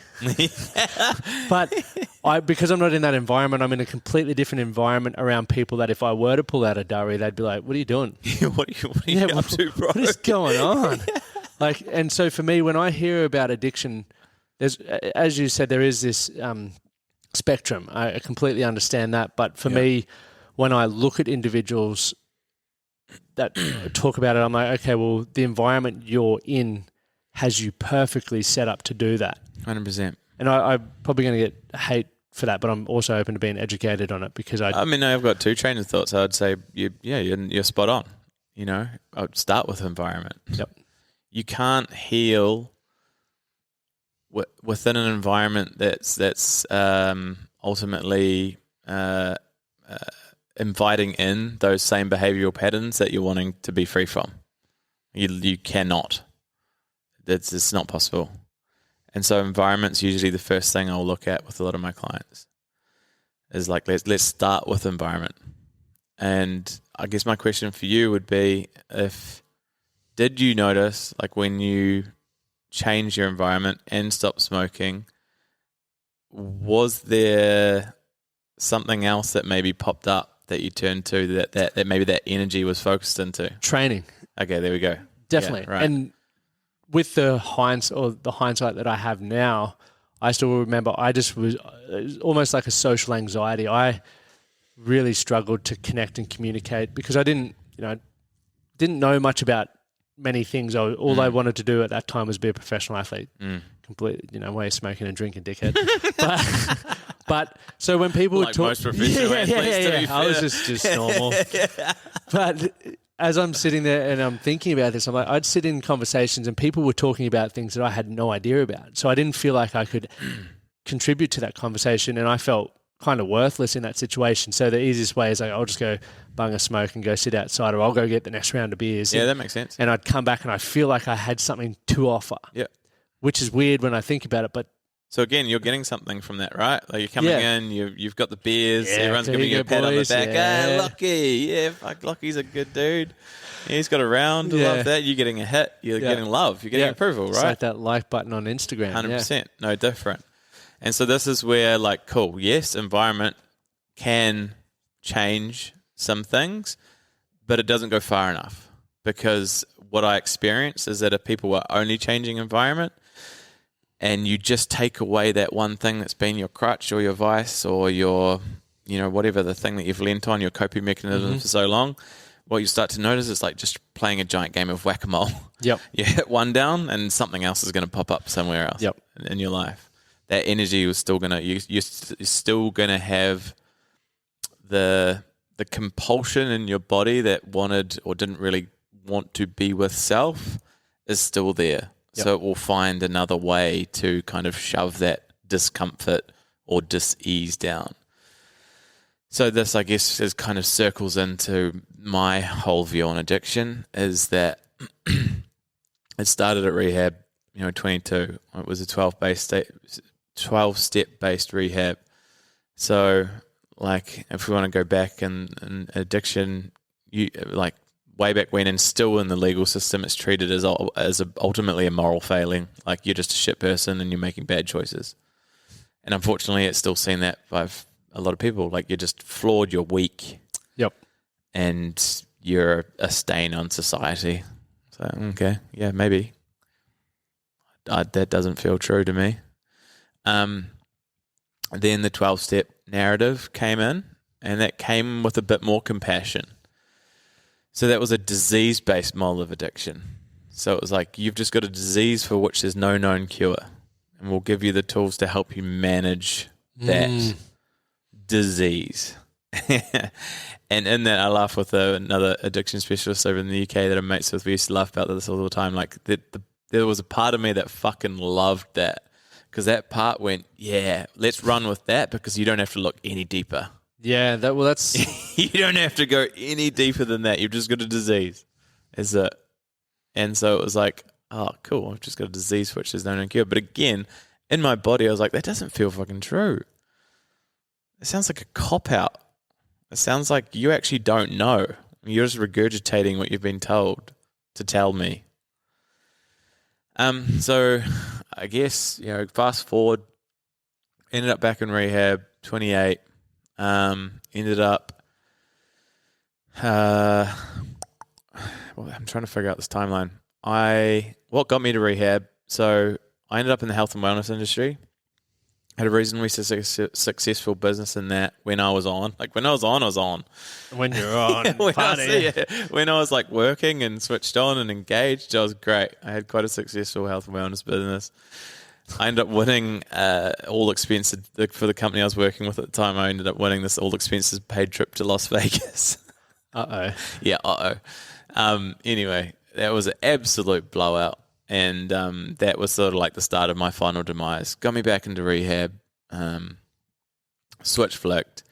But because I'm not in that environment, I'm in a completely different environment around people that if I were to pull out a durry, they'd be like, what are you doing? What are you up to, bro? What is going on? Like, and so for me, when I hear about addiction, there's, as you said, there is this spectrum. I completely understand that. But for me, when I look at individuals that talk about it, I'm like, okay, well, the environment you're in has you perfectly set up to do that. 100%. And I'm probably going to get hate for that, but I'm also open to being educated on it because I've got 2 train of thoughts. I would say, you're spot on. I'd start with environment. Yep. You can't heal within an environment that's ultimately inviting in those same behavioral patterns that you're wanting to be free from. You cannot. It's not possible. And so environment's usually the first thing I'll look at with a lot of my clients. Is like, let's start with environment. And I guess my question for you would be, did you notice, like when you change your environment and stop smoking, was there something else that maybe popped up that you turned to that maybe that energy was focused into? Training. Okay, there we go. Definitely. Yeah, right. And with the hindsight that I have now, I still remember it was almost like a social anxiety. I really struggled to connect and communicate because I didn't know much about many things. All I wanted to do at that time was be a professional athlete. Completely, way of smoking and drinking, dickhead. but so when people like most professional athletes, I was just normal. But as I'm sitting there and I'm thinking about this, I'd sit in conversations and people were talking about things that I had no idea about. So I didn't feel like I could contribute to that conversation, and I felt kind of worthless in that situation. So the easiest way is I'll just go bung a smoke and go sit outside, or I'll go get the next round of beers. Yeah, that makes sense. And I'd come back and I feel like I had something to offer. Yeah. Which is weird when I think about it, but so again, you're getting something from that, right? Like you're coming in, you've got the beers, everyone's giving you a pat on the back. Hey, Lockie, fuck, Lockie's a good dude. Yeah, he's got a round. Love that. You're getting a hit. You're getting love. You're getting approval, right? It's like that like button on Instagram. 100%. No different. And so this is where, like, cool, yes, environment can change some things, but it doesn't go far enough, because what I experience is that if people are only changing environment and you just take away that one thing that's been your crutch or your vice or your, whatever the thing that you've lent on, your coping mechanism for so long, what you start to notice is like just playing a giant game of whack-a-mole. Yep. You hit one down and something else is going to pop up somewhere else in your life. That energy was still going to, you're still going to have the compulsion in your body that wanted or didn't really want to be with self is still there. Yep. So it will find another way to kind of shove that discomfort or dis-ease down. So this, I guess, is kind of circles into my whole view on addiction, is that it started at rehab, 22. It was a 12-step based rehab. So, like, if we want to go back in addiction, like way back when, and still in the legal system, it's treated as ultimately a moral failing. Like, you're just a shit person and you're making bad choices. And unfortunately, it's still seen that by a lot of people. Like, you're just flawed, you're weak. Yep. And you're a stain on society. So, okay, yeah, maybe. That doesn't feel true to me. Then the 12-step narrative came in, and that came with a bit more compassion. So that was a disease-based model of addiction. So it was like, you've just got a disease for which there's no known cure, and we'll give you the tools to help you manage that disease. And in that, I laugh with another addiction specialist over in the UK that I'm mates with. We used to laugh about this all the time. Like, there was a part of me that fucking loved that, because that part went, yeah, let's run with that, because you don't have to look any deeper. Yeah, that's you don't have to go any deeper than that. You've just got a disease. Is it? And so it was like, oh, cool. I've just got a disease for which there's no known cure. But again, in my body, I was like, that doesn't feel fucking true. It sounds like a cop-out. It sounds like you actually don't know. You're just regurgitating what you've been told to tell me. So I guess, fast forward, ended up back in rehab, 28, ended up, I'm trying to figure out this timeline. What got me to rehab? So I ended up in the health and wellness industry. Had a reasonably successful business in that when I was on. Like, when I was on, I was on. When you're on, when I was like working and switched on and engaged, I was great. I had quite a successful health and wellness business. I ended up winning all expenses for the company I was working with at the time. I ended up winning this all expenses paid trip to Las Vegas. Yeah, anyway, that was an absolute blowout. And that was sort of like the start of my final demise. Got me back into rehab, switch flicked,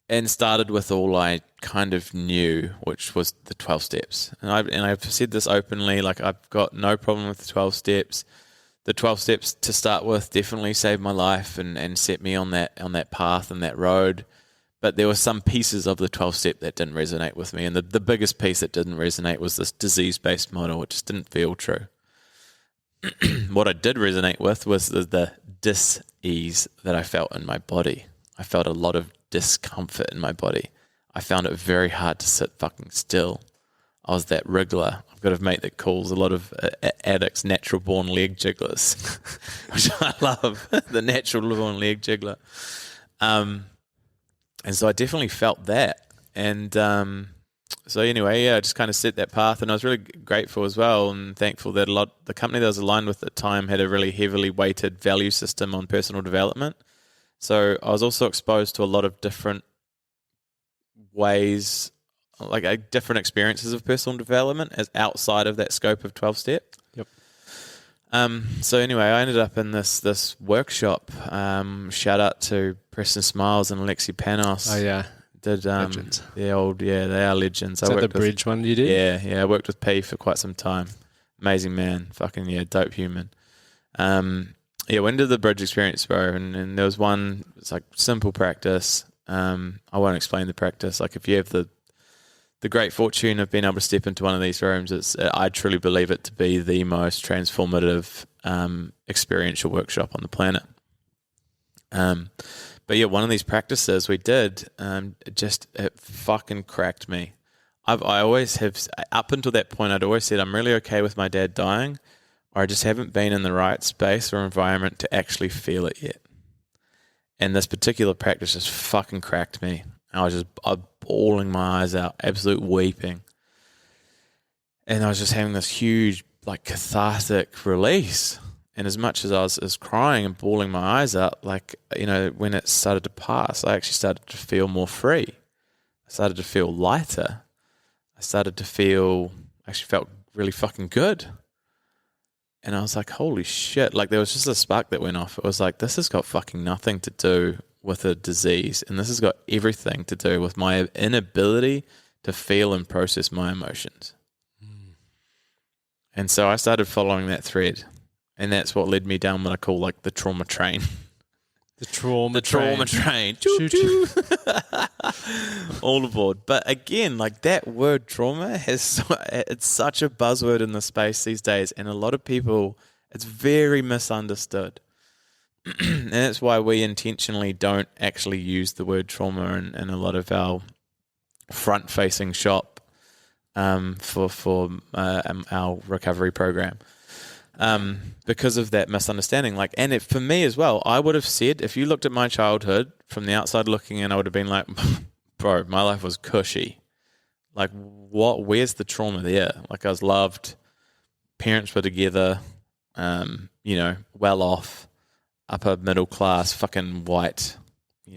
and started with all I kind of knew, which was the 12 steps. And I've said this openly, like, I've got no problem with the 12 steps. The 12 steps to start with definitely saved my life and set me on that path and that road. But there were some pieces of the 12-step that didn't resonate with me. And the biggest piece that didn't resonate was this disease-based model. It just didn't feel true. What I did resonate with was the dis-ease that I felt in my body. I felt a lot of discomfort in my body. I found it very hard to sit fucking still. I was that wriggler. I've got a mate that calls a lot of addicts natural-born leg jigglers, which I love, the natural-born leg jiggler. And so I definitely felt that. And so anyway, I just kind of set that path, and I was really grateful as well and thankful that the company that I was aligned with at the time had a really heavily weighted value system on personal development. So I was also exposed to a lot of different ways, like different experiences of personal development as outside of that scope of 12-step. Yep. So anyway, I ended up in this workshop. Shout out to Preston Smiles and Alexi Panos. Oh yeah, did legends. They are legends. Is that the bridge one you did? Yeah. I worked with P for quite some time. Amazing man, fucking dope human. When did the bridge experience, bro? And there was one. It's like simple practice. I won't explain the practice. Like if you have the great fortune of being able to step into one of these rooms, I truly believe it to be the most transformative experiential workshop on the planet. But yeah, one of these practices we did, it fucking cracked me. I always have, up until that point, I'd always said I'm really okay with my dad dying, or I just haven't been in the right space or environment to actually feel it yet. And this particular practice just fucking cracked me. I was bawling my eyes out, absolute weeping. And I was just having this huge, like, cathartic release. And as much as I was crying and bawling my eyes out, like, when it started to pass, I actually started to feel more free. I started to feel lighter. I actually felt really fucking good. And I was like, holy shit. Like, there was just a spark that went off. It was like, this has got fucking nothing to do with a disease. And this has got everything to do with my inability to feel and process my emotions. And so I started following that thread. And that's what led me down what I call like the trauma train. The trauma train. Choo choo. All aboard. But again, like that word trauma it's such a buzzword in the space these days. And a lot of people, it's very misunderstood. And that's why we intentionally don't actually use the word trauma in a lot of our front-facing shop for our recovery program. Because of that misunderstanding. For me as well, I would have said, if you looked at my childhood from the outside looking in, I would have been like, bro, my life was cushy. Like, where's the trauma there? Like, I was loved, parents were together, well off, upper middle class, fucking white,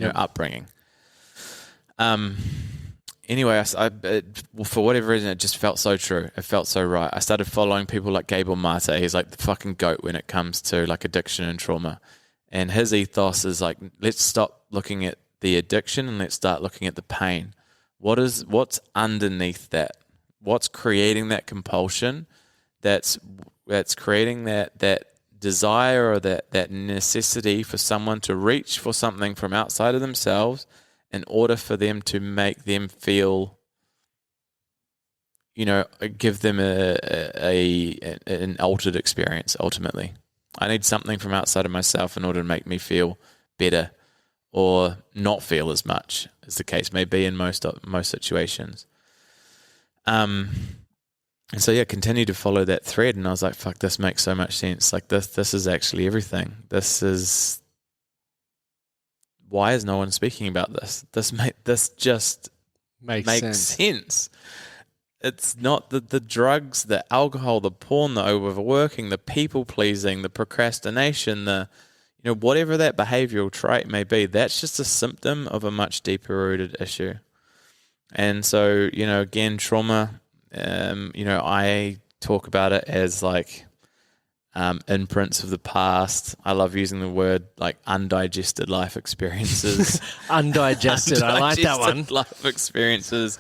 upbringing. Anyway, for whatever reason, it just felt so true. It felt so right. I started following people like Gabor Mate. He's like the fucking goat when it comes to like addiction and trauma. And his ethos is like, let's stop looking at the addiction and let's start looking at the pain. What's underneath that? What's creating that compulsion? That's creating that desire or that necessity for someone to reach for something from outside of themselves in order for them to make them feel, give them an altered experience, ultimately. I need something from outside of myself in order to make me feel better or not feel as much, as the case may be in most situations. And so, continue to follow that thread. And I was like, fuck, this makes so much sense. Like, this is actually everything. Why is no one speaking about this? This just makes sense. It's not the drugs, the alcohol, the porn, the overworking, the people pleasing, the procrastination, the whatever that behavioral trait may be. That's just a symptom of a much deeper rooted issue. And so again, trauma. I talk about it as like imprints of the past. I love using the word like undigested life experiences. Undigested. I like that one. Life experiences,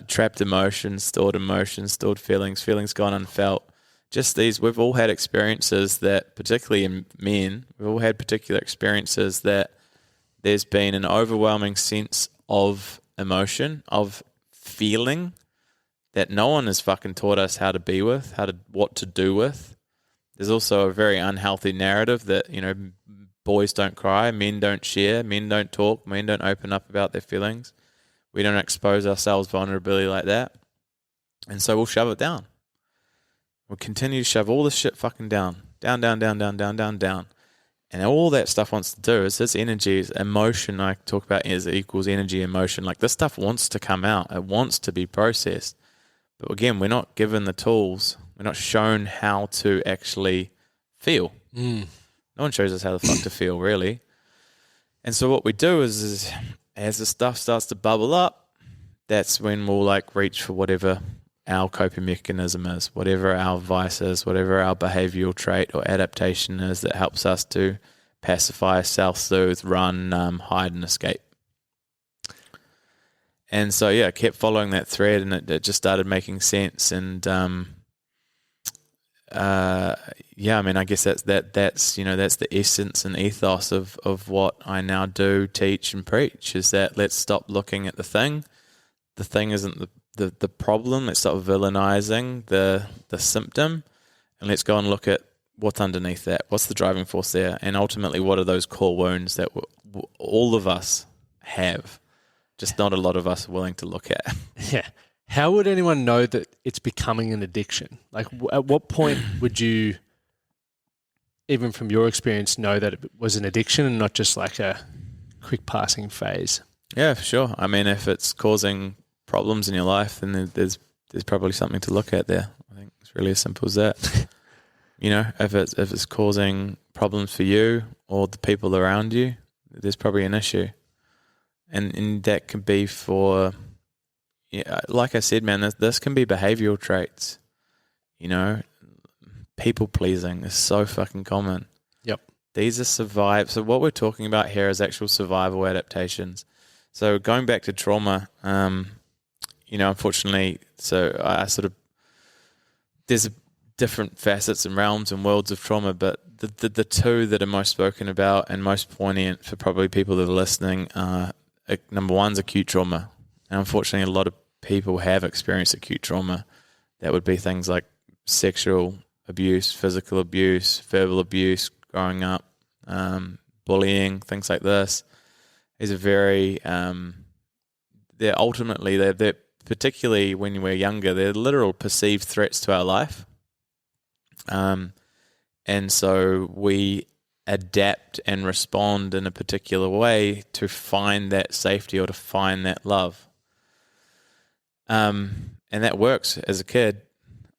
trapped emotions, stored feelings gone unfelt. Just these, we've all had experiences that, particularly in men, we've all had particular experiences that there's been an overwhelming sense of emotion, of feeling that no one has fucking taught us how to be with, what to do with. There's also a very unhealthy narrative that, boys don't cry, men don't share, men don't talk, men don't open up about their feelings. We don't expose ourselves vulnerability like that. And so we'll shove it down. We'll continue to shove all this shit fucking down. Down. And all that stuff wants to do is this energy, is emotion I talk about is equals energy, emotion. Like this stuff wants to come out. It wants to be processed. But again, we're not given the tools. We're not shown how to actually feel. No one shows us how the fuck to feel, really. And so what we do is as the stuff starts to bubble up, that's when we'll like reach for whatever our coping mechanism is, whatever our vice is, whatever our behavioral trait or adaptation is that helps us to pacify, self-soothe, run, hide and escape. And so, I kept following that thread and it just started making sense. And, I guess that's the essence and ethos of what I now do, teach and preach is that let's stop looking at the thing. The thing isn't the problem. Let's stop villainizing the symptom and let's go and look at what's underneath that. What's the driving force there? And ultimately, what are those core wounds that all of us have? Just not a lot of us are willing to look at. Yeah. How would anyone know that it's becoming an addiction? Like, at what point would you, even from your experience, know that it was an addiction and not just like a quick passing phase? Yeah, for sure. I mean, if it's causing problems in your life, then there's probably something to look at there. I think it's really as simple as that. If it's causing problems for you or the people around you, there's probably an issue. And that can be for, like I said, man, this can be behavioral traits. People pleasing is so fucking common. Yep. These are So what we're talking about here is actual survival adaptations. So going back to trauma, unfortunately, there's different facets and realms and worlds of trauma, but the two that are most spoken about and most poignant for probably people that are listening are, number one is acute trauma. And unfortunately, a lot of people have experienced acute trauma. That would be things like sexual abuse, physical abuse, verbal abuse growing up, bullying, things like this. These are very, they're particularly when we're younger, they're literal perceived threats to our life. And so we adapt and respond in a particular way to find that safety or to find that love. And that works as a kid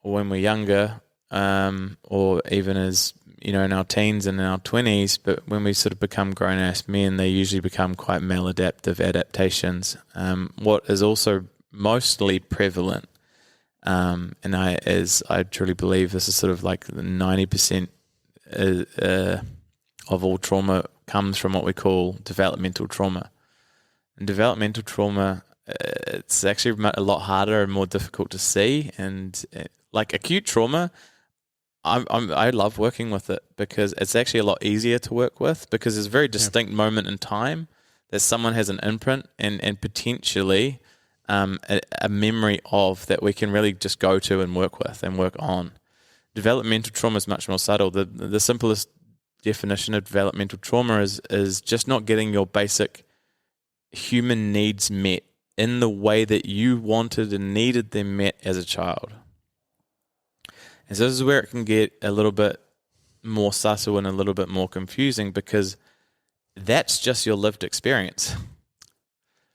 or when we're younger, or even as, in our teens and in our 20s, but when we sort of become grown-ass men, they usually become quite maladaptive adaptations. What is also mostly prevalent, and I truly believe this is sort of like 90% of all trauma comes from what we call developmental trauma. And developmental trauma, it's actually a lot harder and more difficult to see. And like acute trauma, I love working with it because it's actually a lot easier to work with because there's a very distinct moment in time that someone has an imprint and potentially a memory of that we can really just go to and work with and work on. Developmental trauma is much more subtle. The simplest definition of developmental trauma is just not getting your basic human needs met in the way that you wanted and needed them met as a child. And so this is where it can get a little bit more subtle and a little bit more confusing because that's just your lived experience.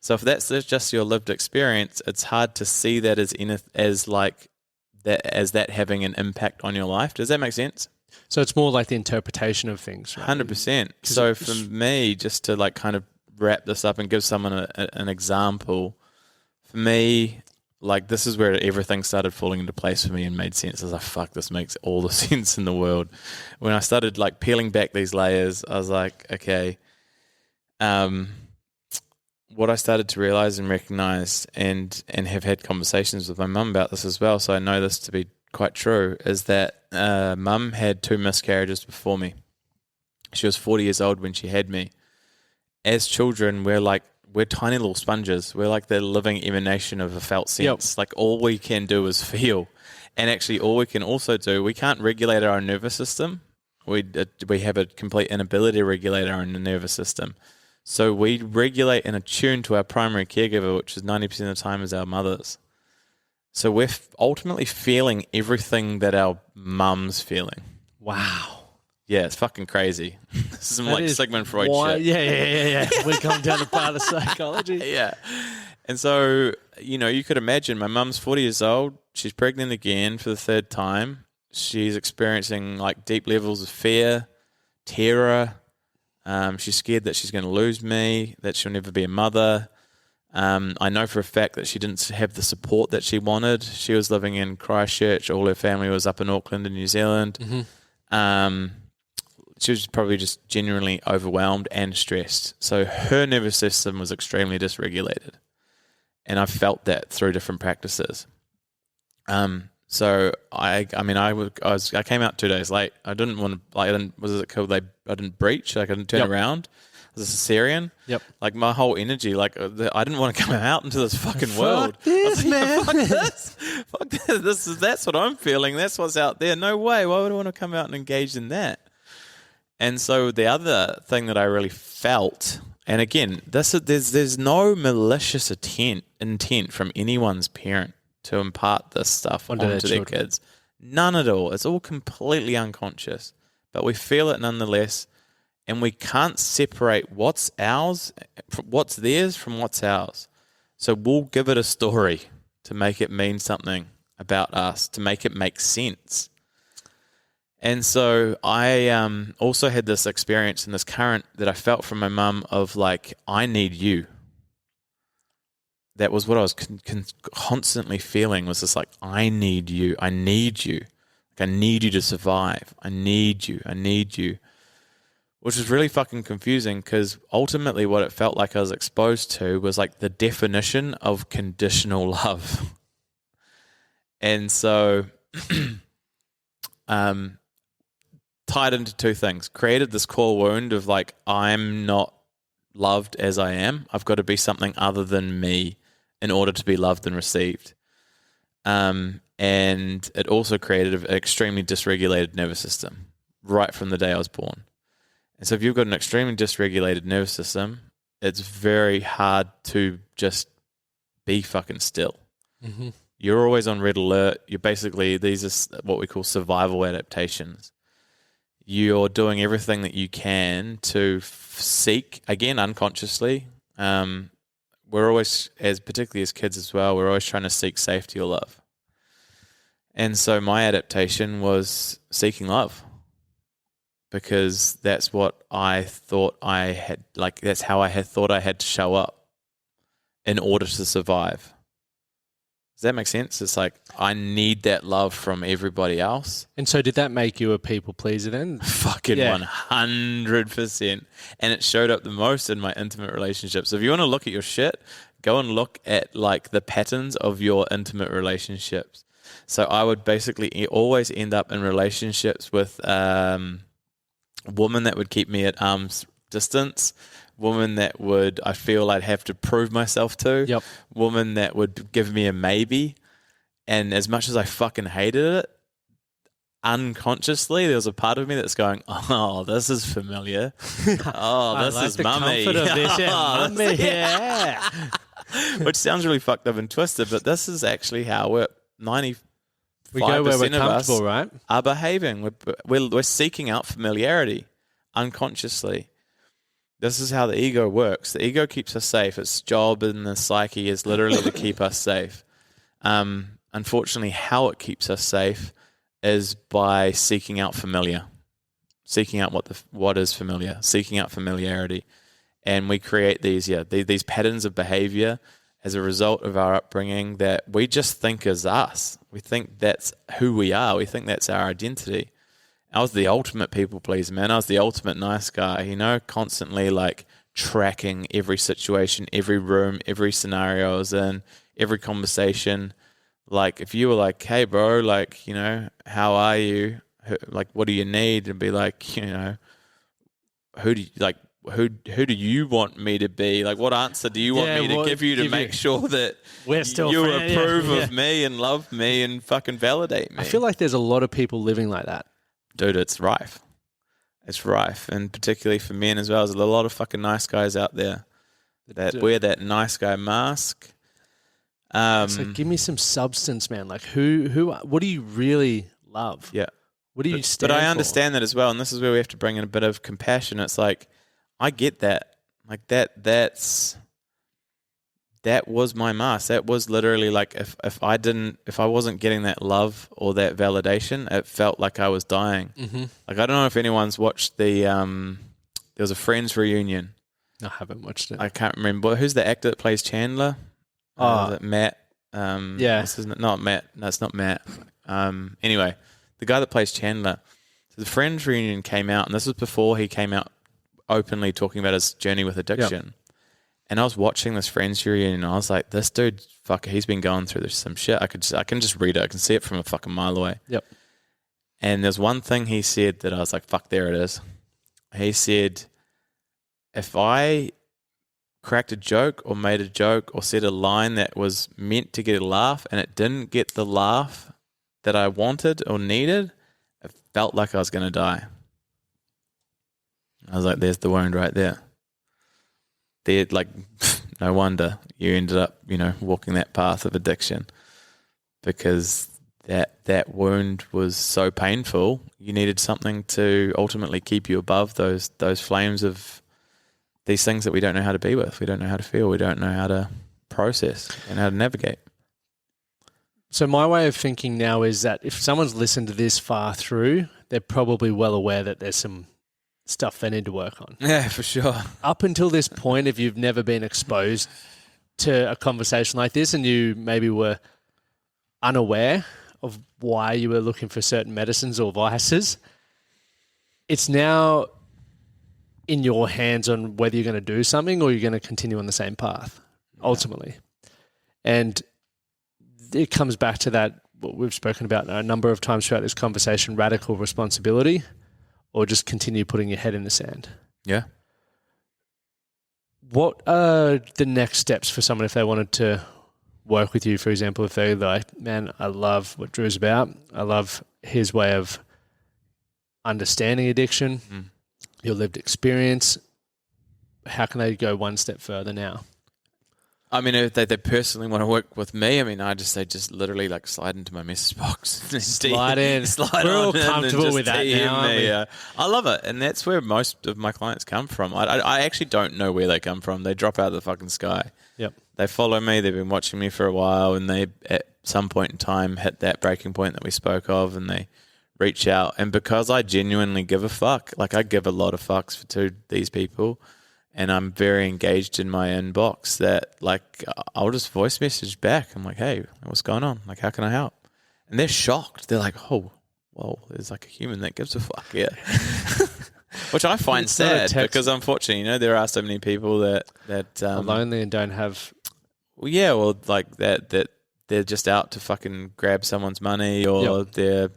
So if that's just your lived experience, it's hard to see that as that having an impact on your life. Does that make sense? So it's more like the interpretation of things, right? 100%. So for me, just to like kind of wrap this up and give someone an example, for me, like this is where everything started falling into place for me and made sense. I was like, fuck, this makes all the sense in the world. When I started like peeling back these layers, I was like, okay, what I started to realize and recognize and have had conversations with my mum about this as well, so I know this to be quite true, is that mum had 2 miscarriages before me. She was 40 years old when she had me. as children, we're tiny little sponges. We're like the living emanation of a felt sense. Like all we can do is feel. And actually all we can also do, we can't regulate our own nervous system. We have a complete inability to regulate our own nervous system. So we regulate and attune to our primary caregiver, which is 90% of the time is our mothers. So we're ultimately feeling everything that our mum's feeling. Wow. Yeah, it's fucking crazy. This is like Sigmund Freud shit. Yeah. We're coming down the path of psychology. Yeah. And so, you could imagine my mum's 40 years old. She's pregnant again for the third time. She's experiencing like deep levels of fear, terror. She's scared that she's going to lose me, that she'll never be a mother. I know for a fact that she didn't have the support that she wanted. She was living in Christchurch. All her family was up in Auckland in New Zealand. Mm-hmm. She was probably just genuinely overwhelmed and stressed. So her nervous system was extremely dysregulated. And I felt that through different practices. So I came out 2 days late. I didn't want to, I didn't breach, I didn't turn around. I was a cesarean. Yep. Like my whole energy, I didn't want to come out into this fucking world. This, man. Fuck this. Fuck this. That's what I'm feeling. That's what's out there. No way. Why would I want to come out and engage in that? And so the other thing that I really felt, and again, there's no malicious intent from anyone's parent to impart this stuff onto their kids. None at all. It's all completely unconscious. But we feel it nonetheless, and we can't separate what's ours, what's theirs from what's ours. So we'll give it a story to make it mean something about us, to make it make sense. And so I also had this experience and this current that I felt from my mum of like, I need you. That was what I was constantly feeling, was this like, I need you. I need you. Like, I need you to survive. I need you. I need you. Which was really fucking confusing because ultimately what it felt like I was exposed to was like the definition of conditional love. And so tied into two things, created this core wound of like, I'm not loved as I am. I've got to be something other than me in order to be loved and received. And it also created an extremely dysregulated nervous system right from the day I was born. And so if you've got an extremely dysregulated nervous system, it's very hard to just be fucking still. Mm-hmm. You're always on red alert. These are what we call survival adaptations. You're doing everything that you can to seek, again, unconsciously. We're always, particularly as kids as well, we're always trying to seek safety or love. And so my adaptation was seeking love, because that's what I thought I had, like, that's how I had thought I had to show up in order to survive. Does that make sense? It's like, I need that love from everybody else. And so did that make you a people pleaser then? Fucking 100%. And it showed up the most in my intimate relationships. So if you want to look at your shit, go and look at like the patterns of your intimate relationships. So I would basically always end up in relationships with a woman that would keep me at arm's distance, woman that I feel I'd have to prove myself to, woman that would give me a maybe. And as much as I fucking hated it, unconsciously there was a part of me that's going, oh, this is familiar. Oh, this is mummy. Mummy, yeah. Which sounds really fucked up and twisted, but this is actually how we're 95% we go where we're of us right? are behaving. We're seeking out familiarity unconsciously. This is how the ego works. The ego keeps us safe. Its job in the psyche is literally to keep us safe. Unfortunately, how it keeps us safe is by seeking out seeking out what is familiar, seeking out familiarity. And we create these patterns of behavior as a result of our upbringing that we just think is us. We think that's who we are. We think that's our identity. I was the ultimate people pleaser, man. I was the ultimate nice guy, constantly like tracking every situation, every room, every scenario I was in, every conversation. Like if you were like, hey bro, like, how are you? Like, what do you need? And be like, who do you, like, who do you want me to be? Like, what answer do you want me to give you to make sure that you approve of me and love me and fucking validate me? I feel like there's a lot of people living like that. Dude, it's rife. It's rife. And particularly for men as well. There's a lot of fucking nice guys out there that wear that nice guy mask. So give me some substance, man. Like what do you really love? Yeah. What do you stand for? But I understand that as well. And this is where we have to bring in a bit of compassion. It's like, I get that. Like that was my mask. That was literally like if I wasn't getting that love or that validation, it felt like I was dying. Mm-hmm. Like, I don't know if anyone's watched there was a Friends reunion. I haven't watched it. I can't remember. Who's the actor that plays Chandler? Is it Matt? Yeah. This isn't not Matt. No, it's not Matt. Anyway, the guy that plays Chandler. So the Friends reunion came out, and this was before he came out openly talking about his journey with addiction. Yep. And I was watching this Friends reunion, and I was like, this dude, fuck, he's been going through some shit. I can just read it. I can see it from a fucking mile away. Yep. And there's one thing he said that I was like, fuck, there it is. He said, if I cracked a joke or made a joke or said a line that was meant to get a laugh and it didn't get the laugh that I wanted or needed, it felt like I was going to die. I was like, there's the wound right there. Like, no wonder you ended up, walking that path of addiction, because that wound was so painful. You needed something to ultimately keep you above those flames of these things that we don't know how to be with. We don't know how to feel. We don't know how to process and how to navigate. So my way of thinking now is that if someone's listened to this far through, they're probably well aware that there's some stuff they need to work on. Yeah, for sure. Up until this point, if you've never been exposed to a conversation like this and you maybe were unaware of why you were looking for certain medicines or vices, it's now in your hands on whether you're going to do something or you're going to continue on the same path, ultimately. And it comes back to that, what we've spoken about a number of times throughout this conversation, radical responsibility, or just continue putting your head in the sand. Yeah. What are the next steps for someone if they wanted to work with you, for example, if they're like, man, I love what Drew's about. I love his way of understanding addiction, your lived experience. How can they go one step further now? I mean, if they personally want to work with me, I mean, I just say just literally like slide into my message box. Slide in. We're all comfortable with that now, aren't we? I love it. And that's where most of my clients come from. I actually don't know where they come from. They drop out of the fucking sky. Yep. They follow me. They've been watching me for a while, and they, at some point in time, hit that breaking point that we spoke of, and they reach out. And because I genuinely give a fuck, like I give a lot of fucks to these people, and I'm very engaged in my inbox, that like I'll just voice message back. I'm like, hey, what's going on? Like, how can I help? And they're shocked. They're like, oh, whoa, there's like a human that gives a fuck. Yeah. Which I find sad because unfortunately, there are so many people that are lonely and don't have. Well, yeah, well, like that they're just out to fucking grab someone's money or they're,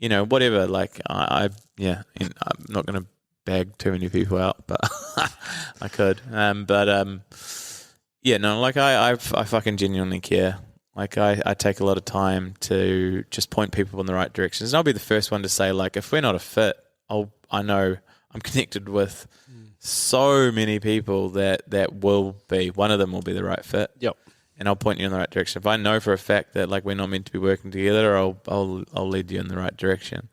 whatever. Like I'm not going to bag too many people out, but I could. I fucking genuinely care. Like I take a lot of time to just point people in the right directions. And I'll be the first one to say, like, if we're not a fit, I know I'm connected with so many people that will be, one of them will be the right fit. Yep. And I'll point you in the right direction. If I know for a fact that like we're not meant to be working together, I'll lead you in the right direction.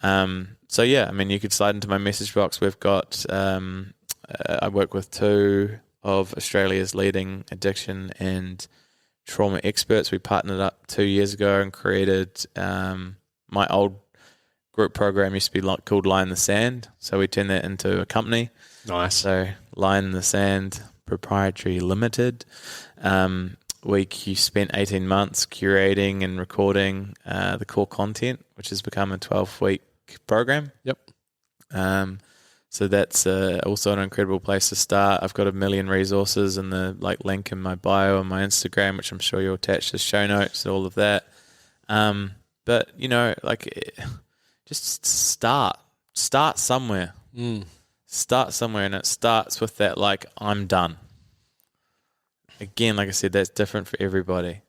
So yeah, I mean, you could slide into my message box. We've got, I work with two of Australia's leading addiction and trauma experts. We partnered up 2 years ago and created, my old group program used to be called Line in the Sand. So we turned that into a company. Nice. So Line in the Sand Proprietary Limited. We spent 18 months curating and recording the core content, which has become a 12-week program. Yep. So that's also an incredible place to start. I've got 1 million resources in the link in my bio on my Instagram, which I'm sure you'll attach to show notes and all of that. But just start somewhere. start somewhere, and it starts with that, like, I'm done. Again, like I said, that's different for everybody.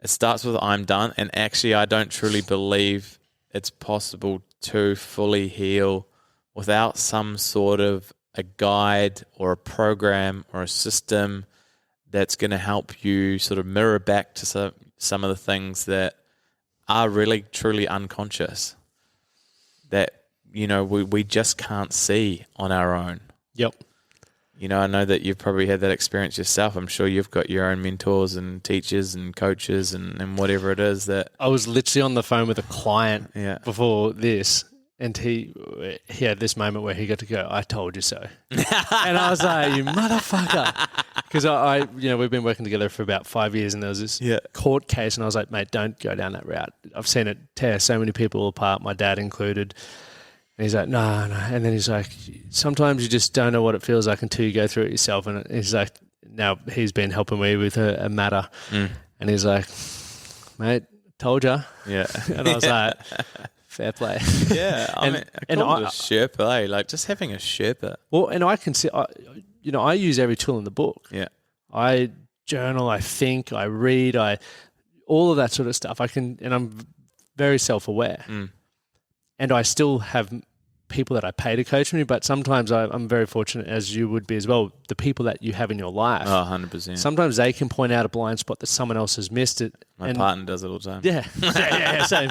It starts with I'm done, and actually I don't truly believe it's possible to fully heal without some sort of a guide or a program or a system that's going to help you sort of mirror back to some of the things that are really truly unconscious that, you know, we just can't see on our own. Yep. You know, I know that you've probably had that experience yourself. I'm sure you've got your own mentors and teachers and coaches and whatever it is that... I was literally on the phone with a client before this, and he had this moment where he got to go, I told you so. And I was like, you motherfucker. Because I we've been working together for about 5 years, and there was this court case, and I was like, mate, don't go down that route. I've seen it tear so many people apart, my dad included. And he's like, no. And then he's like, sometimes you just don't know what it feels like until you go through it yourself. And he's like, now he's been helping me with a matter. And he's like, mate, told ya. Yeah. And I was like, fair play. Yeah. I mean, I call it a Sherpa, like just having a Sherpa. Well, and I can see, I use every tool in the book. Yeah. I journal, I think, I read, all of that sort of stuff. And I'm very self-aware. And I still have people that I pay to coach me, but sometimes I'm very fortunate, as you would be as well, the people that you have in your life. Oh, 100%. Sometimes they can point out a blind spot that someone else has missed it. My partner does it all the time. Yeah. Same.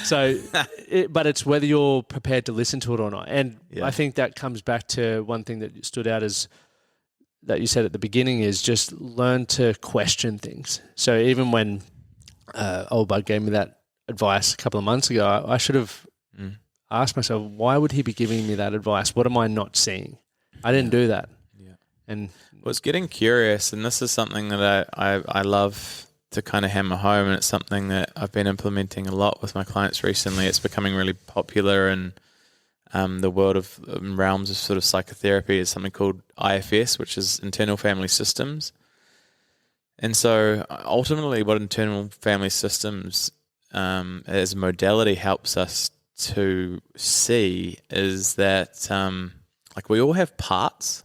So, but it's whether you're prepared to listen to it or not. And I think that comes back to one thing that stood out as that you said at the beginning is just learn to question things. So even when old bud gave me that advice a couple of months ago, I should have asked myself, why would he be giving me that advice? What am I not seeing? I didn't do that. Yeah. And it's getting curious, and this is something that I love to kind of hammer home, and it's something that I've been implementing a lot with my clients recently. It's becoming really popular in the world of realms of sort of psychotherapy. Is something called IFS, which is internal family systems. And so ultimately what internal family systems as a modality helps us to see is that like we all have parts.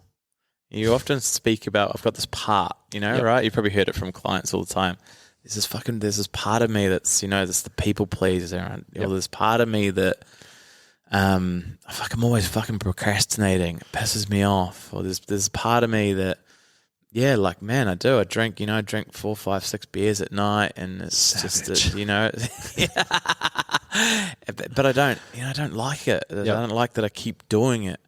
You often speak about, I've got this part, right? You've probably heard it from clients all the time. There's this part of me that's, that's the people pleaser. Or there's part of me that I'm always fucking procrastinating. It pisses me off. Or there's part of me that, like, man, I do. I drink 4, 5, 6 beers at night, and it's Savage. Just, but I don't like it. I don't like that I keep doing it.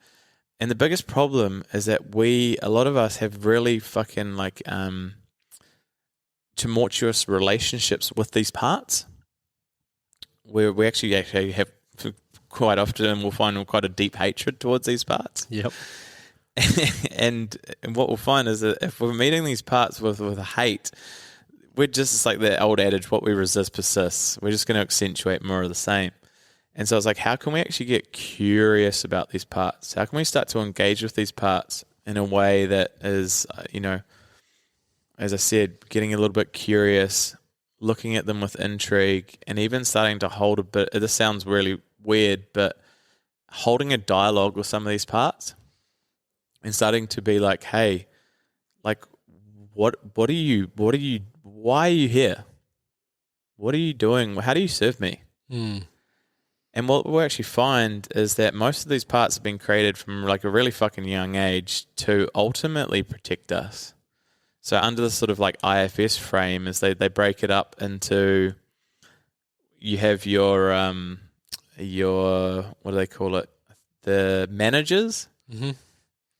And the biggest problem is that a lot of us have really fucking like tumultuous relationships with these parts, where we actually have quite often we'll find quite a deep hatred towards these parts. Yep. And what we'll find is that if we're meeting these parts with a hate, we're just, it's like the old adage, what we resist persists. We're just going to accentuate more of the same. And so it's like, how can we actually get curious about these parts? How can we start to engage with these parts in a way that is, as I said, getting a little bit curious, looking at them with intrigue, and even starting to hold a bit, this sounds really weird, but holding a dialogue with some of these parts. And starting to be like, hey, like, why are you here? What are you doing? How do you serve me? And what we'll actually find is that most of these parts have been created from like a really fucking young age to ultimately protect us. So under the sort of like IFS frame is they break it up into, you have your what do they call it? The managers. Mm-hmm.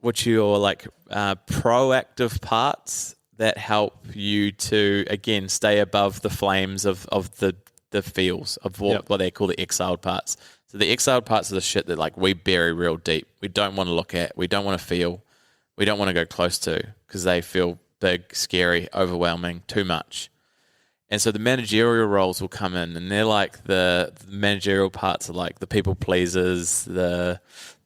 Which are like proactive parts that help you to, again, stay above the flames of the feels of what they call the exiled parts. So the exiled parts are the shit that like we bury real deep. We don't want to look at. We don't want to feel. We don't want to go close to because they feel big, scary, overwhelming, too much. And so the managerial roles will come in, and they're like the managerial parts are like the people pleasers, the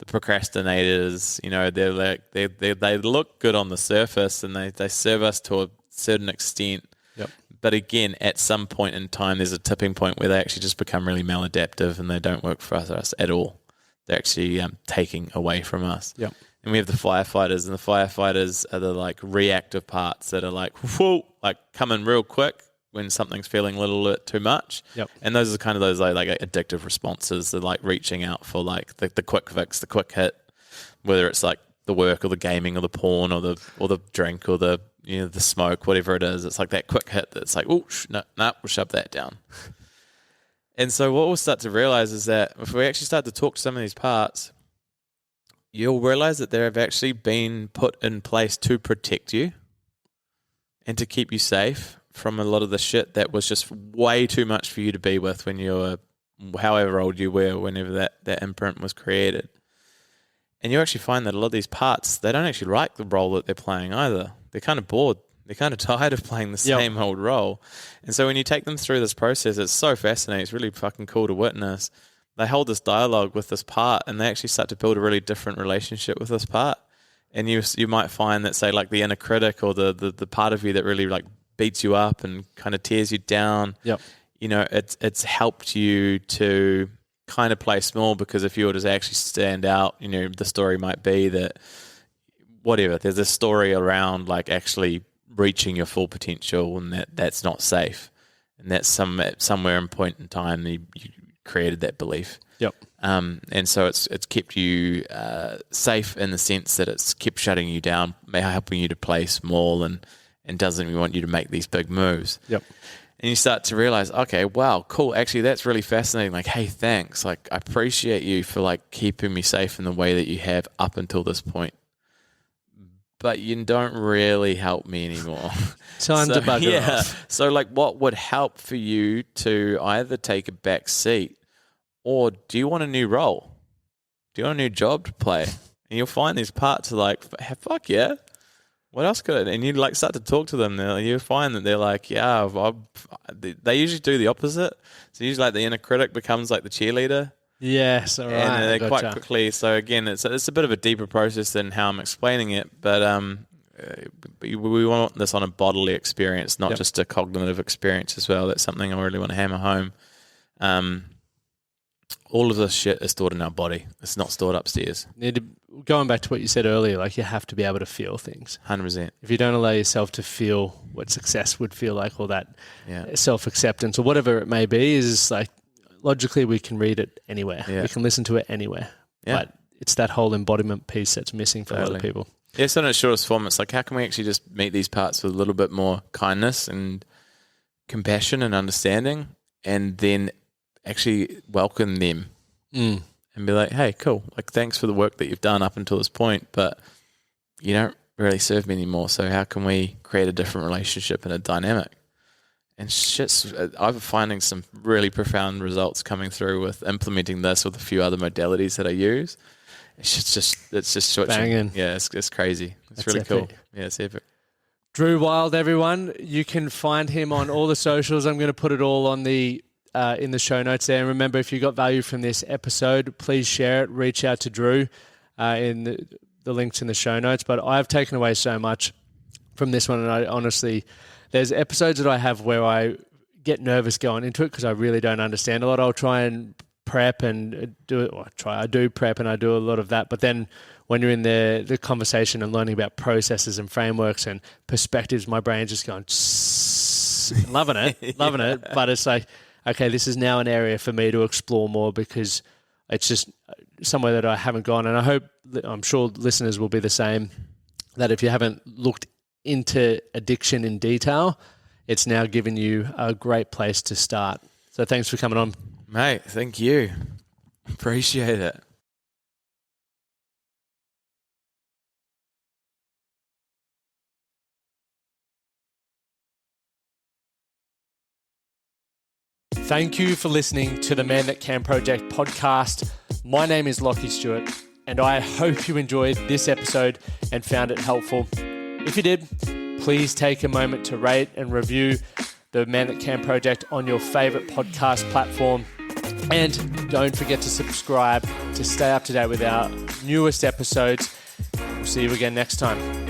procrastinators. They're like they look good on the surface, and they serve us to a certain extent. Yep. But again, at some point in time, there's a tipping point where they actually just become really maladaptive, and they don't work for us at all. they're actually taking away from us. Yep. And we have the firefighters, and the firefighters are the like reactive parts that are like, whoa, like coming real quick when something's feeling a little bit too much. Yep. And those are kind of those like addictive responses. They're like reaching out for like the quick fix, the quick hit, whether it's like the work or the gaming or the porn or the drink or the the smoke, whatever it is. It's like that quick hit that's like, oh, no, we'll shove that down. And so what we'll start to realize is that if we actually start to talk to some of these parts, you'll realize that they have actually been put in place to protect you and to keep you safe from a lot of the shit that was just way too much for you to be with when you were, however old you were, whenever that imprint was created. And you actually find that a lot of these parts, they don't actually like the role that they're playing either. They're kind of bored. They're kind of tired of playing the same old role. And so when you take them through this process, it's so fascinating. It's really fucking cool to witness. They hold this dialogue with this part, and they actually start to build a really different relationship with this part. And you might find that, say, like the inner critic or the part of you that really like beats you up and kind of tears you down. Yep. It's helped you to kind of play small, because if you were to actually stand out, the story might be that whatever, there's a story around like actually reaching your full potential, and that's not safe, and that's somewhere in point in time you created that belief. Yep. And so it's kept you safe in the sense that it's kept shutting you down, helping you to play small, and doesn't even want you to make these big moves. Yep. And you start to realize, okay, wow, cool. Actually, that's really fascinating. Like, hey, thanks. Like, I appreciate you for like keeping me safe in the way that you have up until this point. But you don't really help me anymore. Time to bugger off. So like, what would help for you to either take a back seat, or do you want a new role? Do you want a new job to play? And you'll find these parts are like, fuck yeah. What else could? And you like start to talk to them. You find that they're like, yeah. They usually do the opposite. So usually, like the inner critic becomes like the cheerleader. Yes, all right. And they're quite quickly. So again, it's a bit of a deeper process than how I'm explaining it. But we want this on a bodily experience, not just a cognitive experience as well. That's something I really want to hammer home. All of this shit is stored in our body. It's not stored upstairs. Going back to what you said earlier, like you have to be able to feel things. 100%. If you don't allow yourself to feel what success would feel like, or that self-acceptance or whatever it may be, is like logically we can read it anywhere. Yeah. We can listen to it anywhere. Yeah. But it's that whole embodiment piece that's missing for a lot of people. Yeah, so in its shortest form, it's like, how can we actually just meet these parts with a little bit more kindness and compassion and understanding, and then actually welcome them and be like, hey, cool. Like, thanks for the work that you've done up until this point, but you don't really serve me anymore. So how can we create a different relationship and a dynamic? And I'm finding some really profound results coming through with implementing this with a few other modalities that I use. It's just banging. Yeah, it's crazy. It's really cool. Yeah, it's epic. Drew Wilde, everyone. You can find him on all the socials. I'm going to put it all on the in the show notes there. And remember, if you got value from this episode, please share it. Reach out to Drew in the links in the show notes. But I've taken away so much from this one, and I honestly, there's episodes that I have where I get nervous going into it because I really don't understand a lot. I'll try and prep and do it. I do prep and I do a lot of that. But then when you're in the conversation and learning about processes and frameworks and perspectives, my brain's just going, loving it. But it's like, okay, this is now an area for me to explore more because it's just somewhere that I haven't gone. And I'm sure listeners will be the same, that if you haven't looked into addiction in detail, it's now given you a great place to start. So thanks for coming on. Mate, thank you. Appreciate it. Thank you for listening to the Man That Can Project podcast. My name is Lachlan Stuart, and I hope you enjoyed this episode and found it helpful. If you did, please take a moment to rate and review the Man That Can Project on your favorite podcast platform. And don't forget to subscribe to stay up to date with our newest episodes. We'll see you again next time.